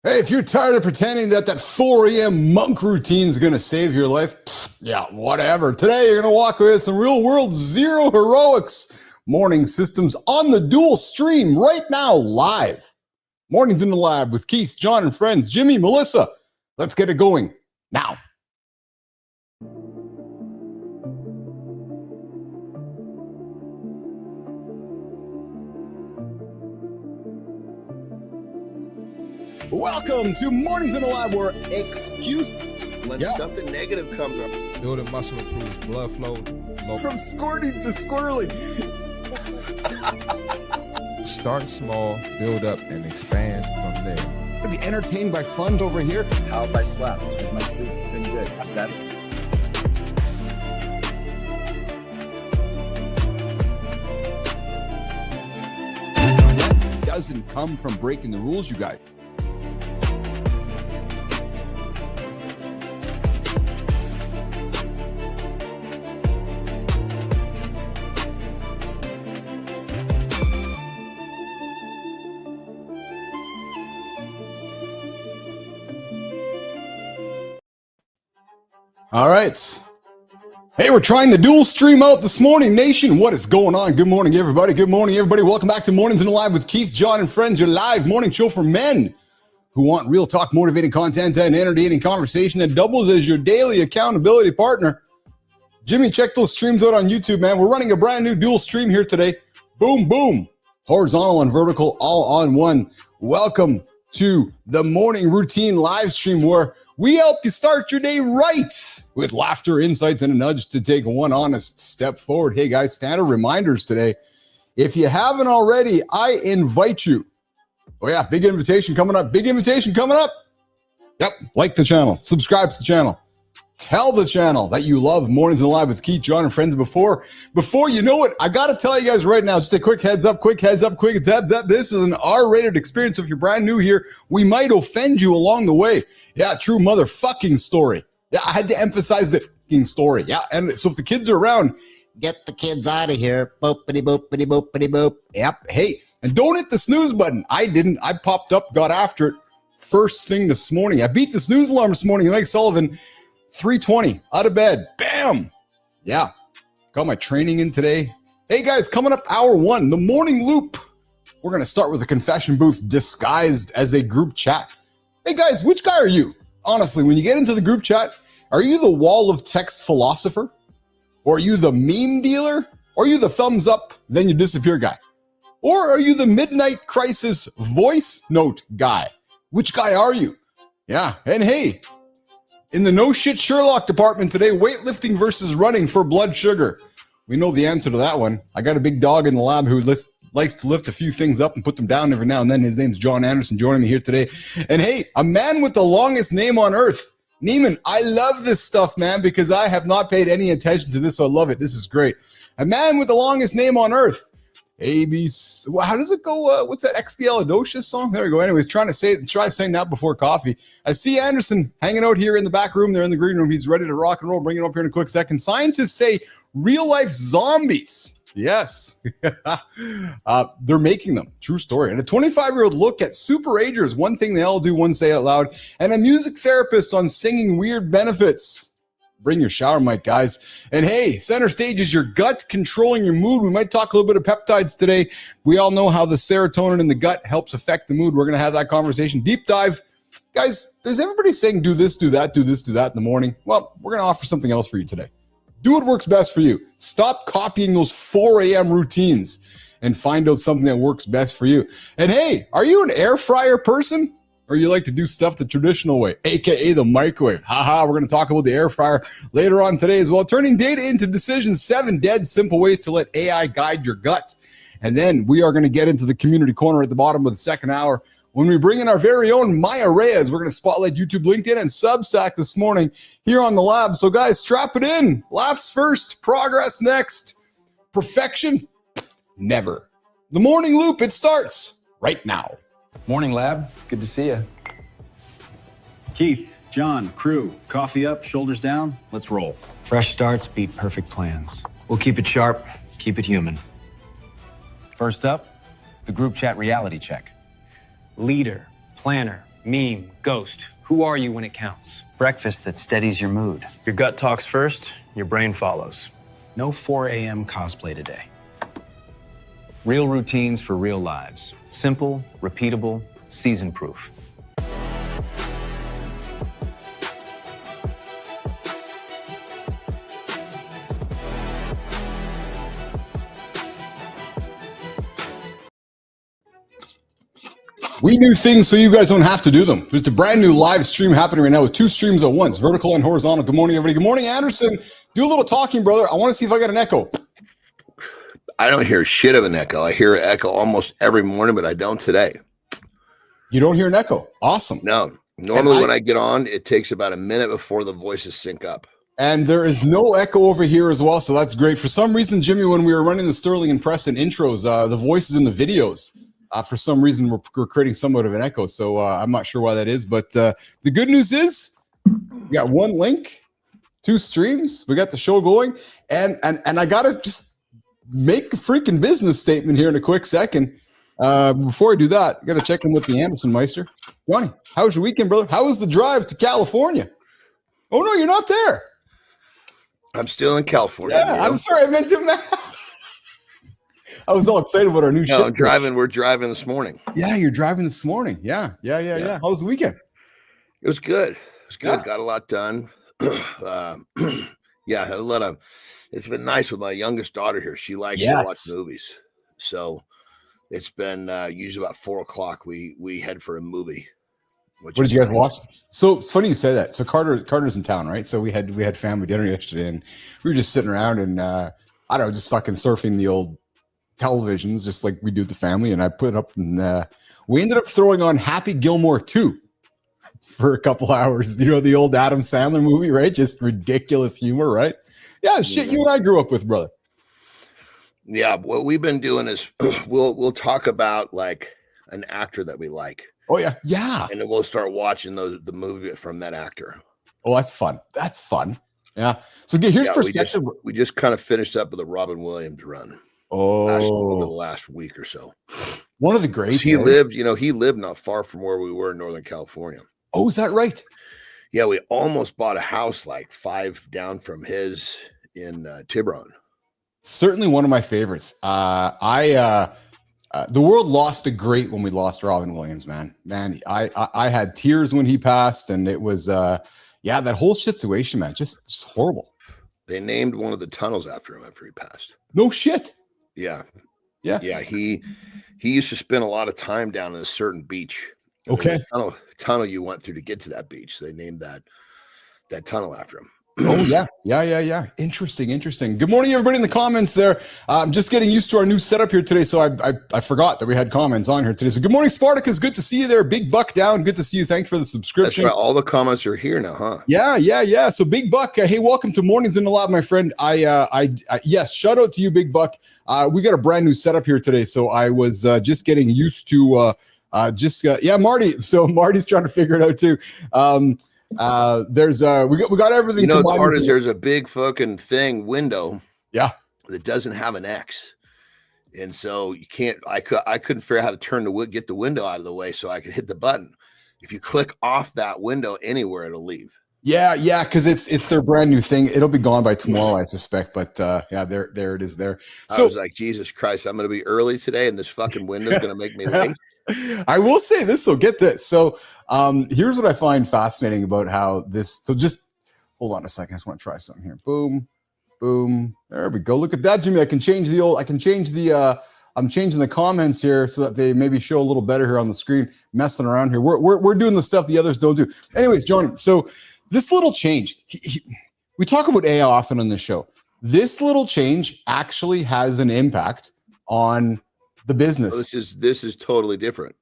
Hey, if you're tired of pretending that 4 a.m. monk routine is going to save your life, yeah, whatever. Today, you're going to walk away with some real-world zero heroics morning systems on the dual stream right now, live. Mornings in the Lab with Keith, John, and friends, Jimmy, Melissa. Let's get it going now. Welcome to Mornings in the Lab, where when something negative comes up. Building muscle improves blood flow. From squirting to squirreling. Start small, build up, and expand from there. To be entertained by fun over here. How have I slept? Has my sleep been good? That's Doesn't come from breaking the rules, you guys. All right. Hey, we're trying to dual stream out this morning, nation. What is going on? Good morning, everybody. Good morning, everybody. Welcome back to Mornings in the Live with Keith, John, and friends. Your live morning show for men who want real talk, motivating content, and entertaining conversation that doubles as your daily accountability partner. Jimmy, check those streams out on YouTube, man. We're running a brand new dual stream here today. Boom, boom. Horizontal and vertical, all on one. Welcome to the morning routine live stream where we help you start your day right with laughter, insights, and a nudge to take one honest step forward. Hey, guys, standard reminders today. If you haven't already, I invite you. Oh, yeah, big invitation coming up. Big invitation coming up. Yep, like the channel. Subscribe to the channel. Tell the channel that you love Mornings in the Live with Keith, John, and friends. Before you know it, I got to tell you guys right now, just a quick heads up. This is an R-rated experience. If you're brand new here, we might offend you along the way. Yeah, true motherfucking story. Yeah, I had to emphasize the fucking story. Yeah, and so if the kids are around, get the kids out of here. Boopity boopity boopity boop. Yep. Hey, and don't hit the snooze button. I didn't. I popped up, got after it first thing this morning. I beat the snooze alarm this morning. Mike Sullivan, 3:20, out of bed. Bam. Yeah. Got my training in today. Hey, guys, coming up hour one, the morning loop. We're going to start with a confession booth disguised as a group chat. Hey, guys, which guy are you? Honestly, when you get into the group chat, are you the wall of text philosopher? Or are you the meme dealer? Or are you the thumbs up, then you disappear guy? Or are you the midnight crisis voice note guy? Which guy are you? Yeah, and hey, in the no shit Sherlock department today, weightlifting versus running for blood sugar. We know the answer to that one. I got a big dog in the lab who likes to lift a few things up and put them down every now and then. His name's Jon Andersen, joining me here today. And hey, a man with the longest name on earth. Neiman, I love this stuff, man, because I have not paid any attention to this, so I love it. This is great. A man with the longest name on earth. ABC. Well, how does it go? What's that XBL Adocious song? There we go. Anyways, try saying that before coffee. I see Anderson hanging out here in the back room. They're in the green room. He's ready to rock and roll. Bring it up here in a quick second. Scientists say real life zombies. Yes. They're making them. True story. And a 25-year-old look at super agers. One thing they all do, one say it out loud. And a music therapist on singing weird benefits. Bring your shower mic, guys. And hey, center stage is your gut controlling your mood. We might talk a little bit of peptides today. We all know how the serotonin in the gut helps affect the mood. We're going to have that conversation. Deep dive. Guys, there's everybody saying do this, do that, do this, do that in the morning. Well, we're going to offer something else for you today. Do what works best for you. Stop copying those 4 a.m. routines and find out something that works best for you. And hey, are you an air fryer person? Or you like to do stuff the traditional way, aka the microwave. Haha, we're going to talk about the air fryer later on today as well. Turning data into decisions, 7 dead simple ways to let AI guide your gut. And then we are going to get into the community corner at the bottom of the second hour when we bring in our very own Maya Reyes. We're going to spotlight YouTube, LinkedIn, and Substack this morning here on the lab. So guys, strap it in. Laughs first, progress next. Perfection? Never. The morning loop, it starts right now. Morning, lab. Good to see you. Keith, John, crew, coffee up, shoulders down. Let's roll. Fresh starts beat perfect plans. We'll keep it sharp, keep it human. First up, the group chat reality check. Leader, planner, Meme, ghost. Who are you when it counts? Breakfast that steadies your mood. Your gut talks first, your brain follows. No 4 a.m. cosplay today. Real routines for real lives. Simple, repeatable, season-proof. We do things so you guys don't have to do them. There's a brand new live stream happening right now with 2 streams at once, vertical and horizontal. Good morning, everybody. Good morning, Anderson. Do a little talking, brother. I want to see if I got an echo. I don't hear shit of an echo. I hear an echo almost every morning, but I don't today. You don't hear an echo. Awesome. No. Normally when I get on, it takes about a minute before the voices sync up. And there is no echo over here as well, so that's great. For some reason, Jimmy, when we were running the Sterling and Preston intros, the voices in the videos, for some reason, we're creating somewhat of an echo. So I'm not sure why that is. But the good news is we got 1 link, 2 streams. We got the show going. And I got to just make a freaking business statement here in a quick second. Before I do that, I got to check in with the Anderson Meister. Johnny, how was your weekend, brother? How was the drive to California? Oh, no, you're not there. I'm still in California. Yeah, I'm sorry. I meant to. I was all excited about our new show. We're driving this morning. Yeah, you're driving this morning. Yeah. How was the weekend? It was good. It was good. Yeah. Got a lot done. Had a lot of. It's been nice with my youngest daughter here. She likes to watch movies, so it's been usually about 4:00. We head for a movie. What did you guys watch? So it's funny you say that. So Carter's in town, right? So we had family dinner yesterday, and we were just sitting around and I don't know, just fucking surfing the old televisions, just like we do with the family. And I put up, and we ended up throwing on Happy Gilmore 2 for a couple hours. You know, the old Adam Sandler movie, right? Just ridiculous humor, right? Yeah, shit you and I grew up with, brother. Yeah, what we've been doing is we'll talk about like an actor that we like. Oh yeah, and then we'll start watching the movie from that actor. Oh, that's fun. Yeah. So here's perspective. We just kind of finished up with a Robin Williams run. Over the last week or so. One of the greats. He lived not far from where we were in Northern California. Oh, is that right? Yeah, we almost bought a house like 5 down from his in Tiburon. Certainly one of my favorites. The world lost a great when we lost Robin Williams, man. I had tears when he passed, and it was that whole situation, man, just horrible. They named one of the tunnels after him after he passed. No shit. Yeah. He used to spend a lot of time down in a certain beach. Okay. Tunnel you went through to get to that beach. So they named that tunnel after him. Oh yeah. Interesting. Good morning, everybody in the comments there. I'm just getting used to our new setup here today, so I forgot that we had comments on here today. So good morning, Spartacus. Good to see you there. Big Buck down. Good to see you. Thanks for the subscription. That's right. All the comments are here now, huh? Yeah. So Big Buck, hey, welcome to Mornings in the Lab, my friend. Yes, shout out to you, Big Buck. We got a brand new setup here today, so I was just getting used to Marty. So Marty's trying to figure it out too. We got everything. You know, it's hard as there's a big fucking window. Yeah. That doesn't have an X. And so you can't, I couldn't figure out how to get the window out of the way so I could hit the button. If you click off that window anywhere, it'll leave. Yeah. Cause it's their brand new thing. It'll be gone by tomorrow, I suspect, but there it is there. So I was like, Jesus Christ, I'm going to be early today and this fucking window is going to make me late. I will say this, so get this. So here's what I find fascinating about how this, so just hold on a second. I just want to try something here. Boom. There we go. Look at that, Jimmy. I'm changing the comments here so that they maybe show a little better here on the screen, messing around here. We're doing the stuff the others don't do. Anyways, Johnny, so this little change, we talk about AI often on the show. This little change actually has an impact on the business. This is totally different.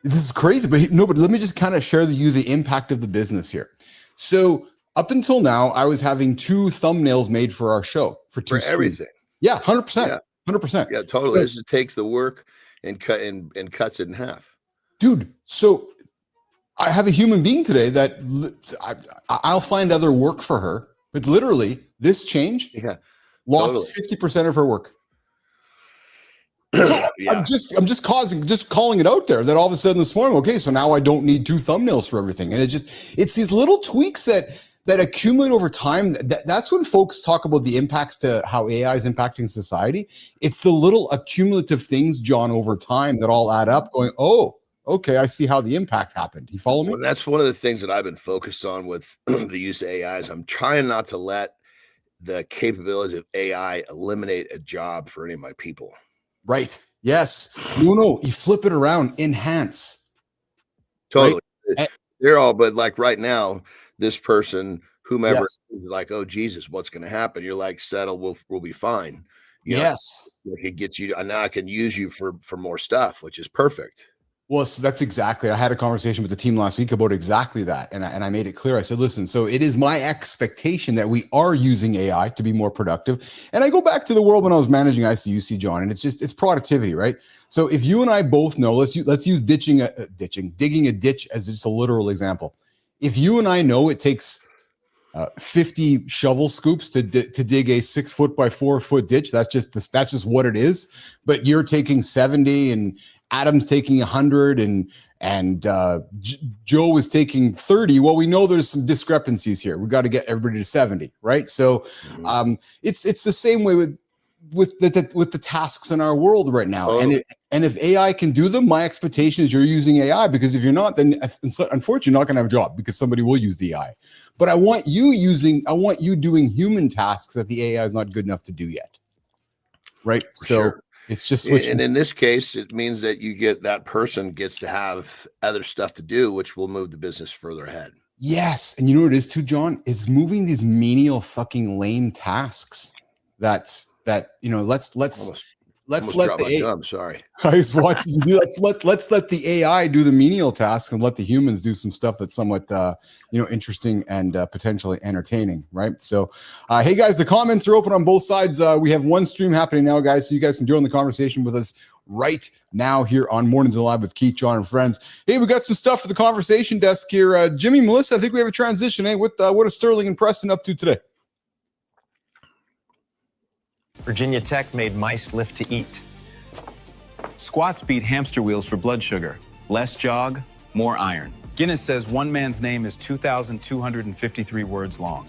This is crazy, but let me just kind of share the impact of the business here. So up until now, I was having 2 thumbnails made for our show for everything. Yeah, 100%. 100%. Yeah, totally. This takes the work and cuts it in half. Dude, so I have a human being today that I'll find other work for her, but literally this change lost 50% of her work. So Yeah. I'm just calling it out there that all of a sudden this morning, okay, so now I don't need 2 thumbnails for everything. And it's these little tweaks that accumulate over time. That's when folks talk about the impacts to how AI is impacting society. It's the little accumulative things, John, over time that all add up going, oh, okay, I see how the impact happened. You follow me? Well, that's one of the things that I've been focused on with the use of AI is I'm trying not to let the capabilities of AI eliminate a job for any of my people. Right. Yes. No, you flip it around, enhance. Totally. Right? They're all, but like right now, this person, whomever, Yes. is like, oh Jesus, what's going to happen? You're like, settle, we'll be fine. You know, Yes. it gets you, and now I can use you for more stuff, which is perfect. Well, so that's exactly. I had a conversation with the team last week about exactly that, and I made it clear. I said, "Listen, so it is my expectation that we are using AI to be more productive." And I go back to the world when I was managing ICUC, John, and it's productivity, right? So if you and I both know, let's use digging a ditch as just a literal example. If you and I know it takes 50 shovel scoops to dig a 6 foot by 4 foot ditch, that's just what it is. But you're taking 70 and Adam's taking 100 and Joe is taking 30. Well, we know there's some discrepancies here. We got to get everybody to 70, right? So it's the same way with the tasks in our world right now. Oh. And if AI can do them, my expectation is you're using AI, because if you're not, then unfortunately you're not going to have a job because somebody will use the AI. But I want you doing human tasks that the AI is not good enough to do yet. Right? So Sure. it's just switching. And in this case, it means that that person gets to have other stuff to do, which will move the business further ahead. Yes. And you know what it is too, John? It's moving these menial fucking lame tasks that let's let the I'm sorry. I was watching you do that. Let's let the AI do the menial tasks and let the humans do some stuff that's somewhat interesting and potentially entertaining, right? So hey guys, the comments are open on both sides. We have one stream happening now, guys, so you guys can join the conversation with us right now here on Mornings Alive with Keith, John, and friends. Hey, we got some stuff for the conversation desk here. Jimmy, Melissa, I think we have a transition. Hey, what are Sterling and Preston up to today? Virginia Tech made mice lift to eat. Squats beat hamster wheels for blood sugar. Less jog, more iron. Guinness says one man's name is 2,253 words long.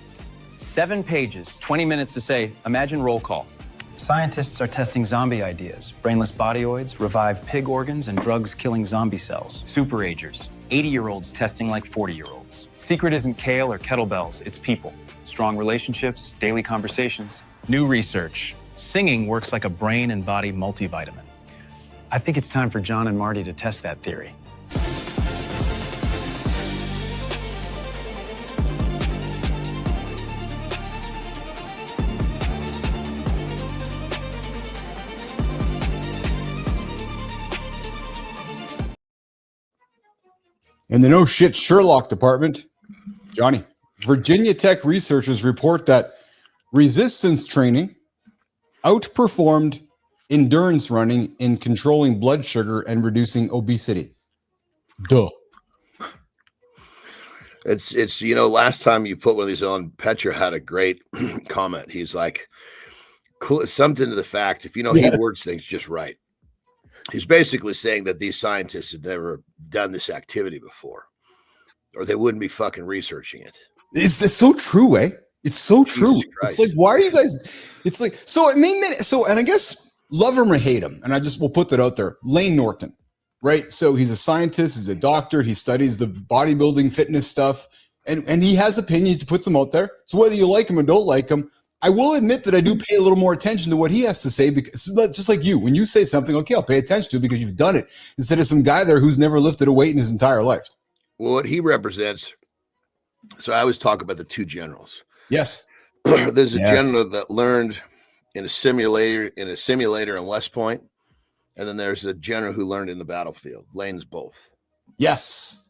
7 pages, 20 minutes to say, imagine roll call. Scientists are testing zombie ideas. Brainless bodyoids, revived pig organs, and drugs killing zombie cells. Super Agers, 80-year-olds testing like 40-year-olds. Secret isn't kale or kettlebells, it's people. Strong relationships, daily conversations. New research. Singing works like a brain and body multivitamin. I think it's time for John and Marty to test that theory. In the no shit Sherlock department, Johnny, Virginia Tech researchers report that resistance training outperformed endurance running in controlling blood sugar and reducing obesity. Duh. It's last time you put one of these on, Petra had a great comment. He's like, something to the fact, if he words things just right. He's basically saying that these scientists had never done this activity before, or they wouldn't be fucking researching it. It's so true, eh? It's so true. It's like, why are you guys? It's like, so it made and I guess love him or hate him, and we'll put that out there. Lane Norton, right? So he's a scientist, he's a doctor, he studies the bodybuilding fitness stuff, and he has opinions, to put them out there. So whether you like him or don't like him, I will admit that I do pay a little more attention to what he has to say, because just like you, when you say something, okay, I'll pay attention to it because you've done it, instead of some guy there who's never lifted a weight in his entire life. Well, what he represents. So I always talk about the two generals. Yes. There's a general that learned in a simulator in West Point, and then there's a general who learned in the battlefield. Lane's both. Yes.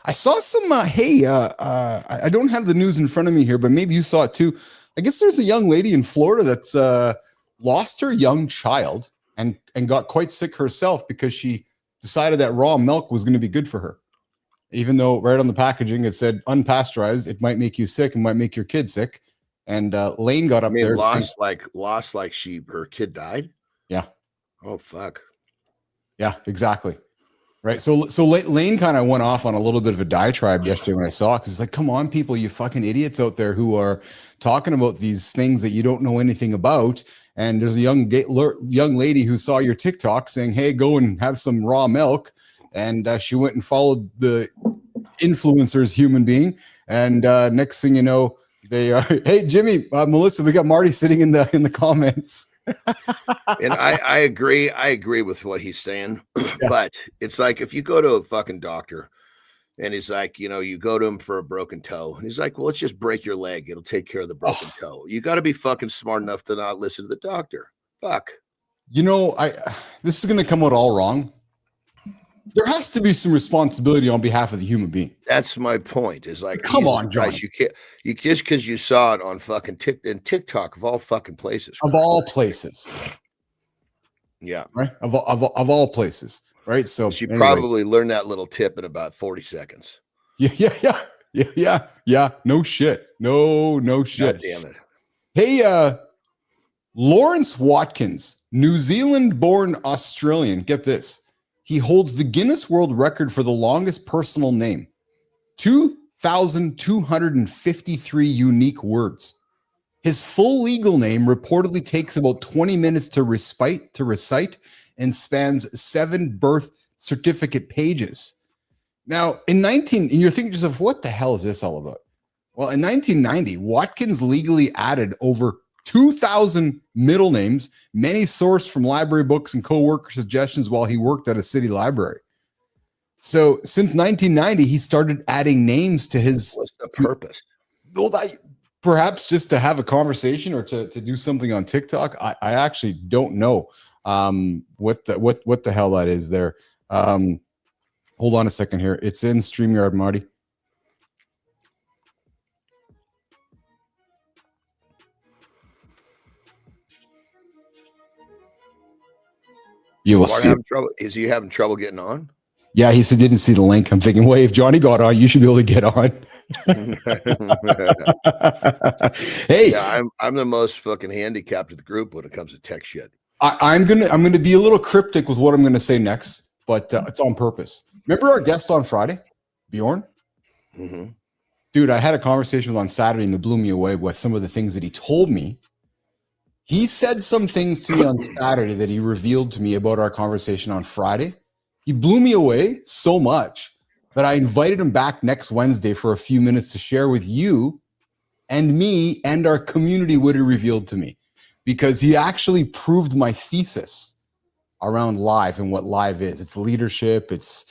I saw some I don't have the news in front of me here, but maybe you saw it too. I guess there's a young lady in Florida that's lost her young child and got quite sick herself because she decided that raw milk was going to be good for her. Even though right on the packaging it said unpasteurized, it might make you sick and might make your kid sick. And Lane got up there. Lost like her kid died? Yeah. Oh, fuck. Yeah, exactly. Right. So Lane kind of went off on a little bit of a diatribe yesterday when I saw it, because it's like, come on, people, you fucking idiots out there who are talking about these things that you don't know anything about. And there's a young lady who saw your TikTok saying, hey, go and have some raw milk. And she went and followed the influencer's human being. And next thing you know, they are, hey, Jimmy, Melissa, we got Marty sitting in the comments. And I agree with what he's saying. Yeah. But it's like, if you go to a fucking doctor and he's like, you go to him for a broken toe, and he's like, well, let's just break your leg, it'll take care of the broken toe. You got to be fucking smart enough to not listen to the doctor. Fuck. This is going to come out all wrong. There has to be some responsibility on behalf of the human being. That's my point. Is like, come on, John. Christ, you just because you saw it on fucking TikTok of all fucking places. Of all places. Yeah. Right. Of all places. Right. So she probably learned that little tip in about 40 seconds. Yeah. No shit. No shit. God damn it. Hey, Lawrence Watkins, New Zealand-born Australian. Get this. He holds the Guinness World Record for the longest personal name. 2,253 unique words. His full legal name reportedly takes about 20 minutes to recite and spans 7 birth certificate pages. Now, and you're thinking to yourself, what the hell is this all about? Well, in 1990, Watkins legally added over 2,000 middle names, many sourced from library books and co-worker suggestions while he worked at a city library. So since 1990, he started adding names to his... What's the purpose? Well, perhaps just to have a conversation or to do something on TikTok. I actually don't know what the hell that is there. Hold on a second here. It's in StreamYard, Marty. You will see. Is he having trouble getting on? Yeah, he said didn't see the link. I'm thinking, well, if Johnny got on, you should be able to get on. Hey, yeah, I'm the most fucking handicapped of the group when it comes to tech shit. I'm gonna be a little cryptic with what I'm gonna say next, but it's on purpose. Remember our guest on Friday, Bjorn? Mm-hmm. Dude, I had a conversation with on Saturday and it blew me away with some of the things that he told me. He said some things to me on Saturday that he revealed to me about our conversation on Friday. He blew me away so much that I invited him back next Wednesday for a few minutes to share with you and me and our community what he revealed to me, because he actually proved my thesis around live and what live is. It's leadership. It's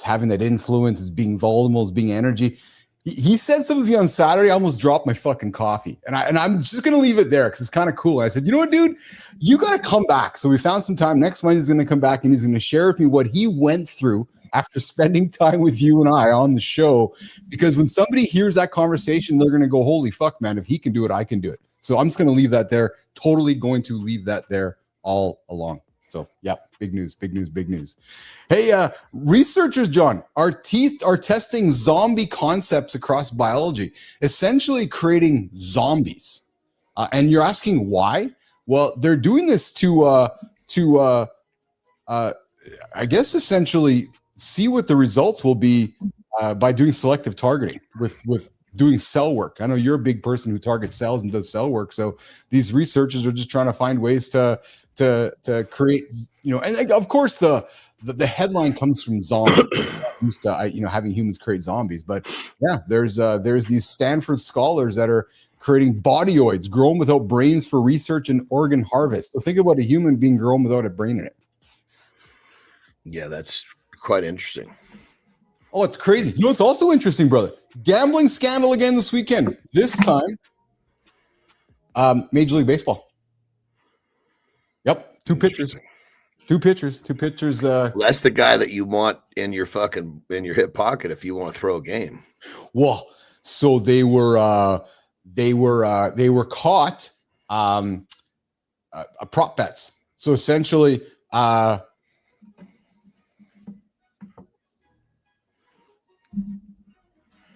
having that influence. It's being vulnerable. It's being energy. He said something to me on Saturday. I almost dropped my fucking coffee. And I'm just going to leave it there because it's kind of cool. And I said, you know what, dude? You got to come back. So we found some time. Next Wednesday, he's going to come back and he's going to share with me what he went through after spending time with you and I on the show. Because when somebody hears that conversation, they're going to go, holy fuck, man. If he can do it, I can do it. So I'm just going to leave that there. Totally going to leave that there all along. So, yeah, big news. Hey, researchers, John, are testing zombie concepts across biology, essentially creating zombies. And you're asking why? Well, they're doing this to I guess, essentially see what the results will be by doing selective targeting with doing cell work. I know you're a big person who targets cells and does cell work. So these researchers are just trying to find ways to create, and of course the headline comes from zombies, used to, having humans create zombies. But yeah, there's these Stanford scholars that are creating bodyoids grown without brains for research and organ harvest. So think about a human being grown without a brain in it. Yeah, that's quite interesting. Oh, it's crazy. You know what's also interesting, brother? Gambling scandal again this weekend. This time, Major League Baseball. Yep, two pitchers. That's the guy that you want in your hip pocket if you want to throw a game. Well, so they were caught prop bets. So essentially, hold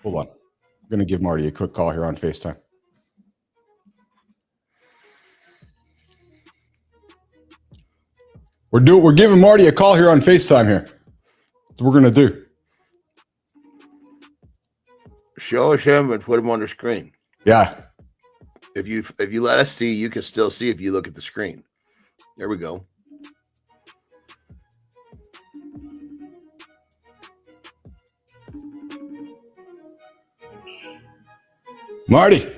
on. I'm going to give Marty a quick call here on FaceTime. We're giving Marty a call here on FaceTime here. That's what we're gonna do. Show us him and put him on the screen. Yeah. If you let us see, you can still see if you look at the screen. There we go. Marty.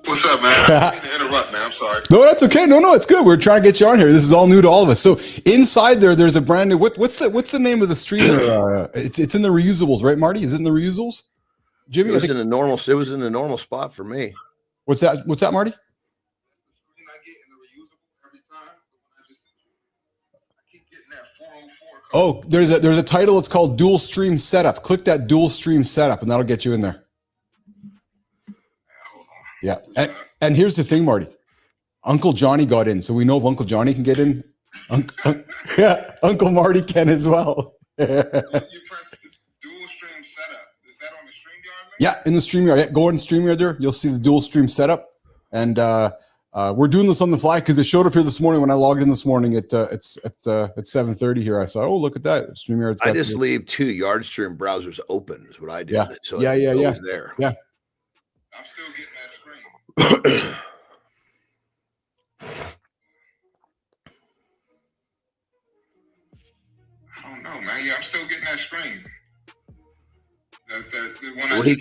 What's up, man? I didn't mean to interrupt, man. I'm sorry. No, that's okay. No, it's good. We're trying to get you on here. This is all new to all of us. So inside there's a brand new. What's the name of the streamer? It's in the reusables, right, Marty? Is it in the reusables? Jimmy, It was in the normal spot for me. What's that, Marty? Oh, there's a title. It's called Dual Stream Setup. Click that Dual Stream Setup, and that'll get you in there. Yeah, and here's the thing, Marty. Uncle Johnny got in, so we know if Uncle Johnny can get in, yeah, Uncle Marty can as well. You press Dual Stream Setup. Is that on the StreamYard link? Yeah, in the StreamYard. Yeah, go in StreamYard there. You'll see the Dual Stream Setup, and we're doing this on the fly because it showed up here this morning when I logged in this morning. It's at 7:30 here. I saw, oh, look at that. StreamYard's got I just leave 2 Yardstream browsers open is what I do. Yeah. So Yeah. I'm there. still getting that screen. I don't know, man. Yeah, I'm still getting that screen. The one Well, he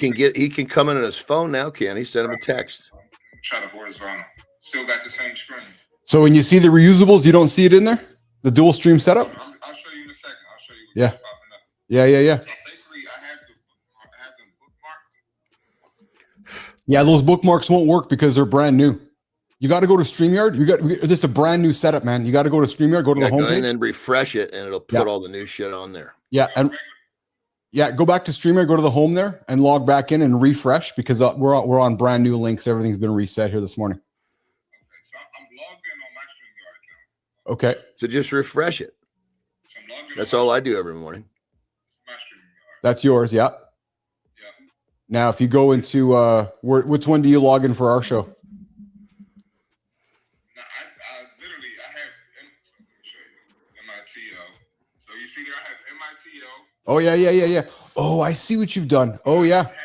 can come in on his phone now, can he? Send him a text. Try to horizontal. Still got the same screen. So when you see the reusables, you don't see it in there? The Dual Stream Setup? I'll show you in a second. I'll show you Yeah. what's popping up. Yeah. So basically, I have them bookmarked. Yeah, those bookmarks won't work because they're brand new. You got to go to StreamYard. This is a brand new setup, man. You got to go to StreamYard, go to the Go in homepage. and refresh it, and it'll put all the new shit on there. Yeah, and go back to StreamYard, go to the home there, and log back in and refresh because we're on brand new links. Everything's been reset here this morning. Okay, so I'm logged in on my StreamYard account. Okay. So just refresh it. So I'm logged in That's on all I do every morning. my StreamYard. That's yours. Yeah. Yeah. Now, if you go into which one do you log in for our show? Now, I literally have. Let me show you MITO. So you see there, I have MITO. Oh yeah. Oh, I see what you've done. Oh yeah. I have the book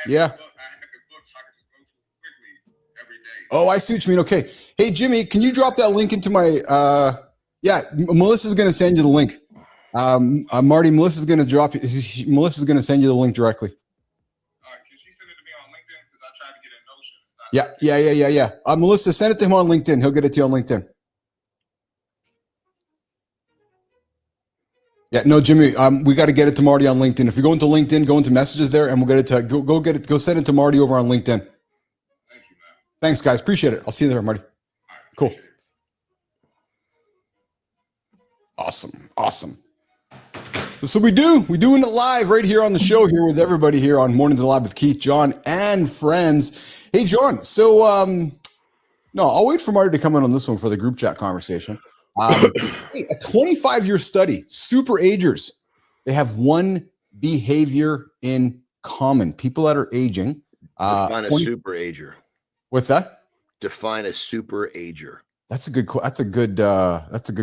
so I can just go to it quickly every day. Oh, I see what you mean. Okay. Hey, Jimmy, can you drop that link into my Melissa's going to send you the link. Marty, Melissa's going to send you the link directly. Can she send it to me on LinkedIn? Because I tried to get a Notion. It's not. Yeah. Melissa, send it to him on LinkedIn. He'll get it to you on LinkedIn. Yeah, no, Jimmy, we got to get it to Marty on LinkedIn. If you go into LinkedIn, go into messages there, and we'll get it to go send it to Marty over on LinkedIn. Thank you, man. Thanks, guys. Appreciate it. I'll see you there, Marty. Cool. Awesome. So we doing it live right here on the show here with everybody here on Mornings Live with Keith, John, and friends. Hey, John. So no, I'll wait for Marty to come in on this one for the group chat conversation. Hey, a 25-year study, super agers. They have one behavior in common. People that are aging. Define a super ager. What's that? Define a super ager. That's a good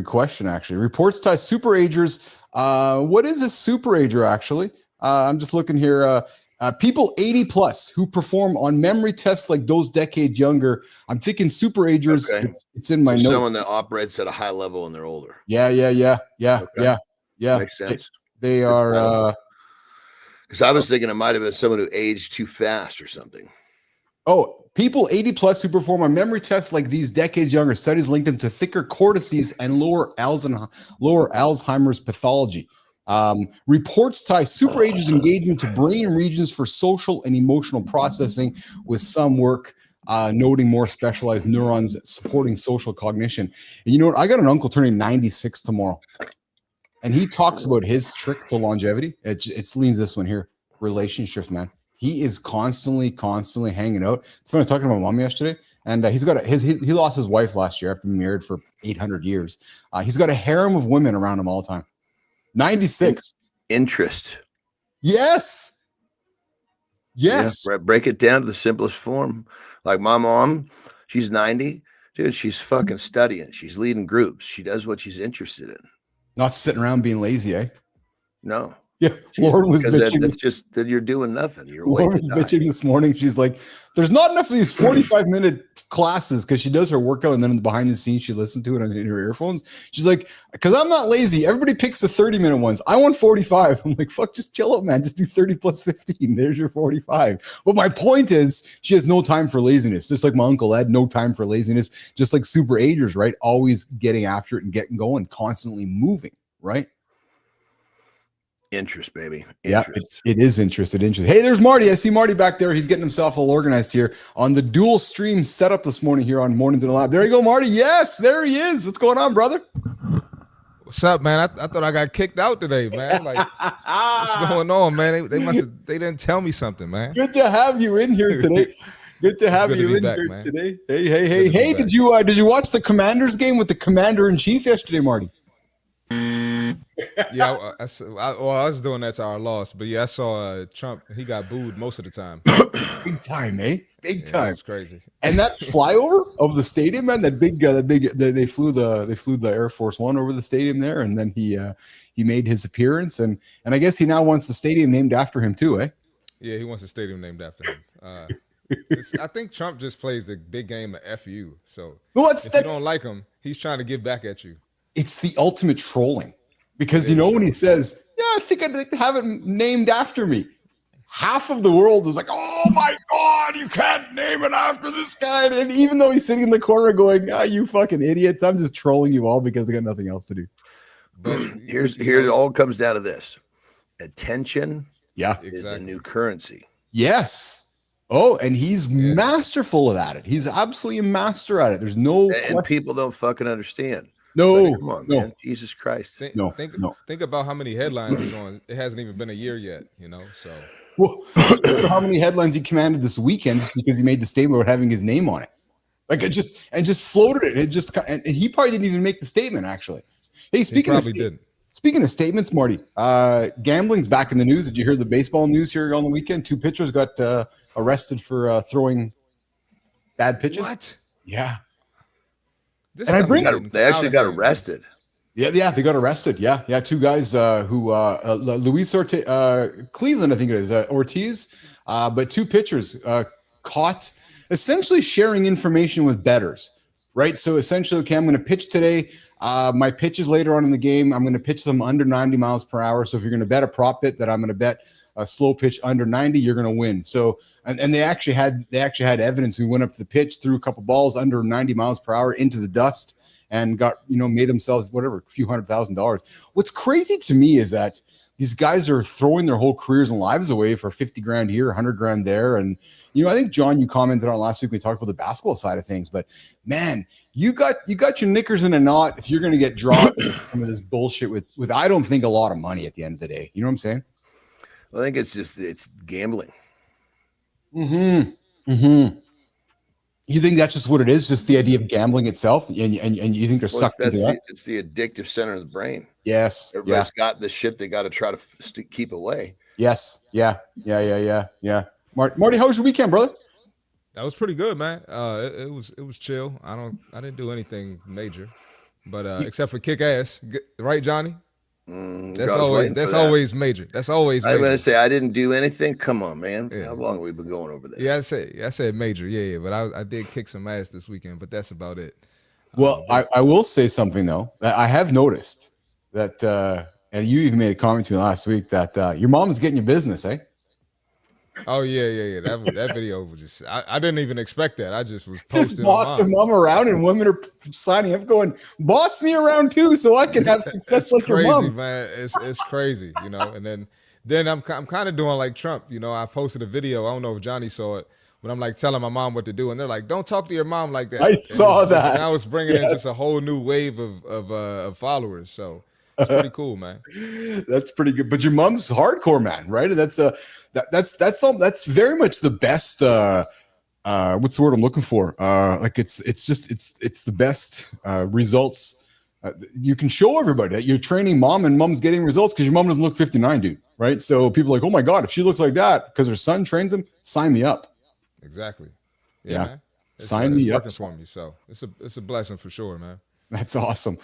question, actually. Reports tie super agers. What is a super ager, actually? I'm just looking here. People 80 plus who perform on memory tests like those decades younger. I'm thinking super agers. Okay. It's in my notes. Someone that operates at a high level and they're older. Yeah. Okay. Yeah. Makes sense. They are. Because I was thinking it might have been someone who aged too fast or something. Oh, people 80 plus who perform on memory tests like these decades younger. Studies linked them to thicker cortices and lower Alzheimer's pathology. Reports tie super agers engagement to brain regions for social and emotional processing, with some work noting more specialized neurons supporting social cognition. And you know what? I got an uncle turning 96 tomorrow, and he talks about his trick to longevity. It leans this one here: relationships, man. He is constantly hanging out. It's funny, I was talking to my mom yesterday, and he lost his wife last year after being married for 800 years. He's got a harem of women around him all the time. 96. Interest. Yes. Yeah, break it down to the simplest form. Like my mom, she's 90. Dude, she's fucking studying. She's leading groups. She does what she's interested in. Not sitting around being lazy, eh? No. Yeah, Lauren was because bitching. that's just that you're doing nothing. You're Lauren waiting was bitching this morning. She's like, "There's not enough of these 45-minute classes," because she does her workout and then behind the scenes she listens to it in her earphones. She's like, "Because I'm not lazy. Everybody picks the 30-minute ones. I want 45." I'm like, "Fuck, just chill out, man. Just do 30 plus 15. There's your 45." But my point is, she has no time for laziness. Just like my uncle had no time for laziness. Just like super agers, right? Always getting after it and getting going, constantly moving, right? Interest, baby. Interest. Yeah, it is interest. Hey, there's Marty. I see Marty back there. He's getting himself all organized here on the dual stream setup this morning here on Mornings in the Lab. There you go, Marty. Yes, there he is. What's going on, brother? What's up, man? I thought I got kicked out today, man. Like, what's going on, man? They didn't tell me something, man. Good to have you in here today. Good to have you in here man. Today. Hey. Did you watch the Commanders game with the Commander-in-Chief yesterday, Marty? Yeah, I was doing that to our loss, but yeah, I saw Trump. He got booed most of the time. Big time, eh? Big time. It's crazy. And that flyover of the stadium, man, they flew the Air Force One over the stadium there, and then he made his appearance, and I guess he now wants the stadium named after him too, eh? Yeah, he wants a stadium named after him. I think Trump just plays the big game of FU. So if you don't like him, he's trying to get back at you. It's the ultimate trolling. Because, when he says, yeah, I think I'd like to have it named after me, half of the world is like, oh, my God, you can't name it after this guy. And even though he's sitting in the corner going, you fucking idiots, I'm just trolling you all because I got nothing else to do. But here it all comes down to this. Attention is the new currency. Yes. Oh, and he's masterful at it. He's absolutely a master at it. There's no and people don't fucking understand. No, come on, man. Jesus Christ. Think about how many headlines he's on. It hasn't even been a year yet, So, well, how many headlines he commanded this weekend just because he made the statement about having his name on it, like it just floated it. And he probably didn't even make the statement actually. Hey, speaking of statements, Marty, gambling's back in the news. Did you hear the baseball news here on the weekend? 2 pitchers got arrested for throwing bad pitches. What? Yeah. They actually got arrested. Yeah, they got arrested. Yeah, 2 guys who Luis Ortiz, Cleveland, I think it is Ortiz, but 2 pitchers caught essentially sharing information with bettors, right? So essentially, okay, I'm going to pitch today. My pitches later on in the game, I'm going to pitch them under 90 miles per hour. So if you're going to bet a prop bet that I'm going to bet a slow pitch under 90, you're going to win. So, and they actually had evidence. We went up to the pitch, threw a couple balls under 90 miles per hour into the dust and got, made themselves a few $100,000. What's crazy to me is that these guys are throwing their whole careers and lives away for 50 grand here, 100 grand there. And, I think John, you commented on last week, we talked about the basketball side of things, but man, you got your knickers in a knot if you're going to get drawn with some of this bullshit with, I don't think a lot of money at the end of the day. You know what I'm saying? I think it's gambling. You think that's just what it is? Just the idea of gambling itself, and you think they're sucked into that? It's the addictive center of the brain. Yes, everybody's got the shit they got to try to keep away. Yes, yeah. Marty, how was your weekend, brother? That was pretty good, man. It was chill. I didn't do anything major, but except for kick ass, right, Johnny? That's always major. That's always major. I'm gonna say I didn't do anything. Come on, man. Yeah. How long have we been going over this? Yeah, I said major. Yeah. But I did kick some ass this weekend, but that's about it. Well, I will say something though. That I have noticed that, and you even made a comment to me last week that your mom is getting you business, eh? Oh yeah. That video was just I didn't even expect that. I just was posting. Just bossing mom around, and women are signing up, going, "Boss me around too, so I can have success like crazy, your mom." Man, it's crazy, And then I'm kind of doing like Trump, I posted a video. I don't know if Johnny saw it, but I'm like telling my mom what to do, and they're like, "Don't talk to your mom like that." I saw that. Now it's bringing in just a whole new wave of followers. So. It's pretty cool, man. That's pretty good. But your mom's hardcore, man, right? And that's very much the best. What's the word I'm looking for? Like it's the best results you can show everybody that you're training mom and mom's getting results because your mom doesn't look 59, dude, right? So people are like, oh my God, if she looks like that because her son trains him, sign me up. Exactly. Yeah. Man. Sign me up for me. So it's a blessing for sure, man. That's awesome.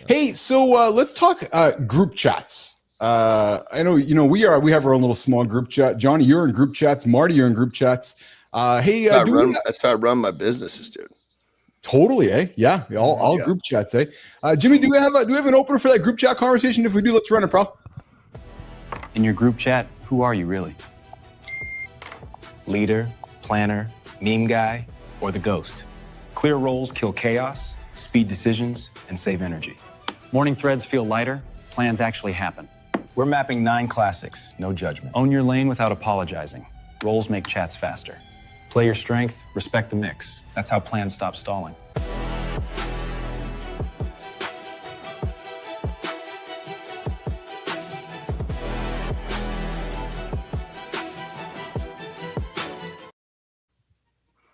Hey, so let's talk group chats. I know, we have our own little small group chat. Johnny, you're in group chats. Marty, you're in group chats. Hey, that's how I run my businesses, dude. Totally, eh? Yeah, all group chats, eh? Jimmy, do we have an opener for that group chat conversation? If we do, let's run it, bro. In your group chat, who are you really? Leader, planner, meme guy, or the ghost? Clear roles kill chaos, speed decisions, and save energy. Morning threads feel lighter, plans actually happen. We're mapping 9 classics, no judgment. Own your lane without apologizing. Roles make chats faster. Play your strength, respect the mix. That's how plans stop stalling.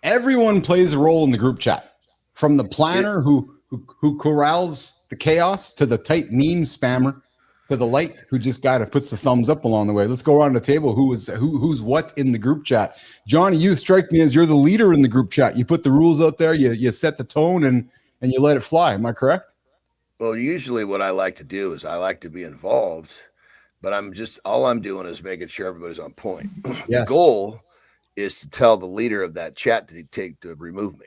Everyone plays a role in the group chat, from the planner who corrals the chaos to the type meme spammer to the light who just puts the thumbs up along the way. Let's go around the table. Who's what in the group chat? Johnny, you strike me as you're the leader in the group chat. You put the rules out there, you set the tone, and you let it fly. Am I correct? Well, usually what I like to do is I like to be involved, but all I'm doing is making sure everybody's on point. Yes. The goal is to tell the leader of that chat to remove me.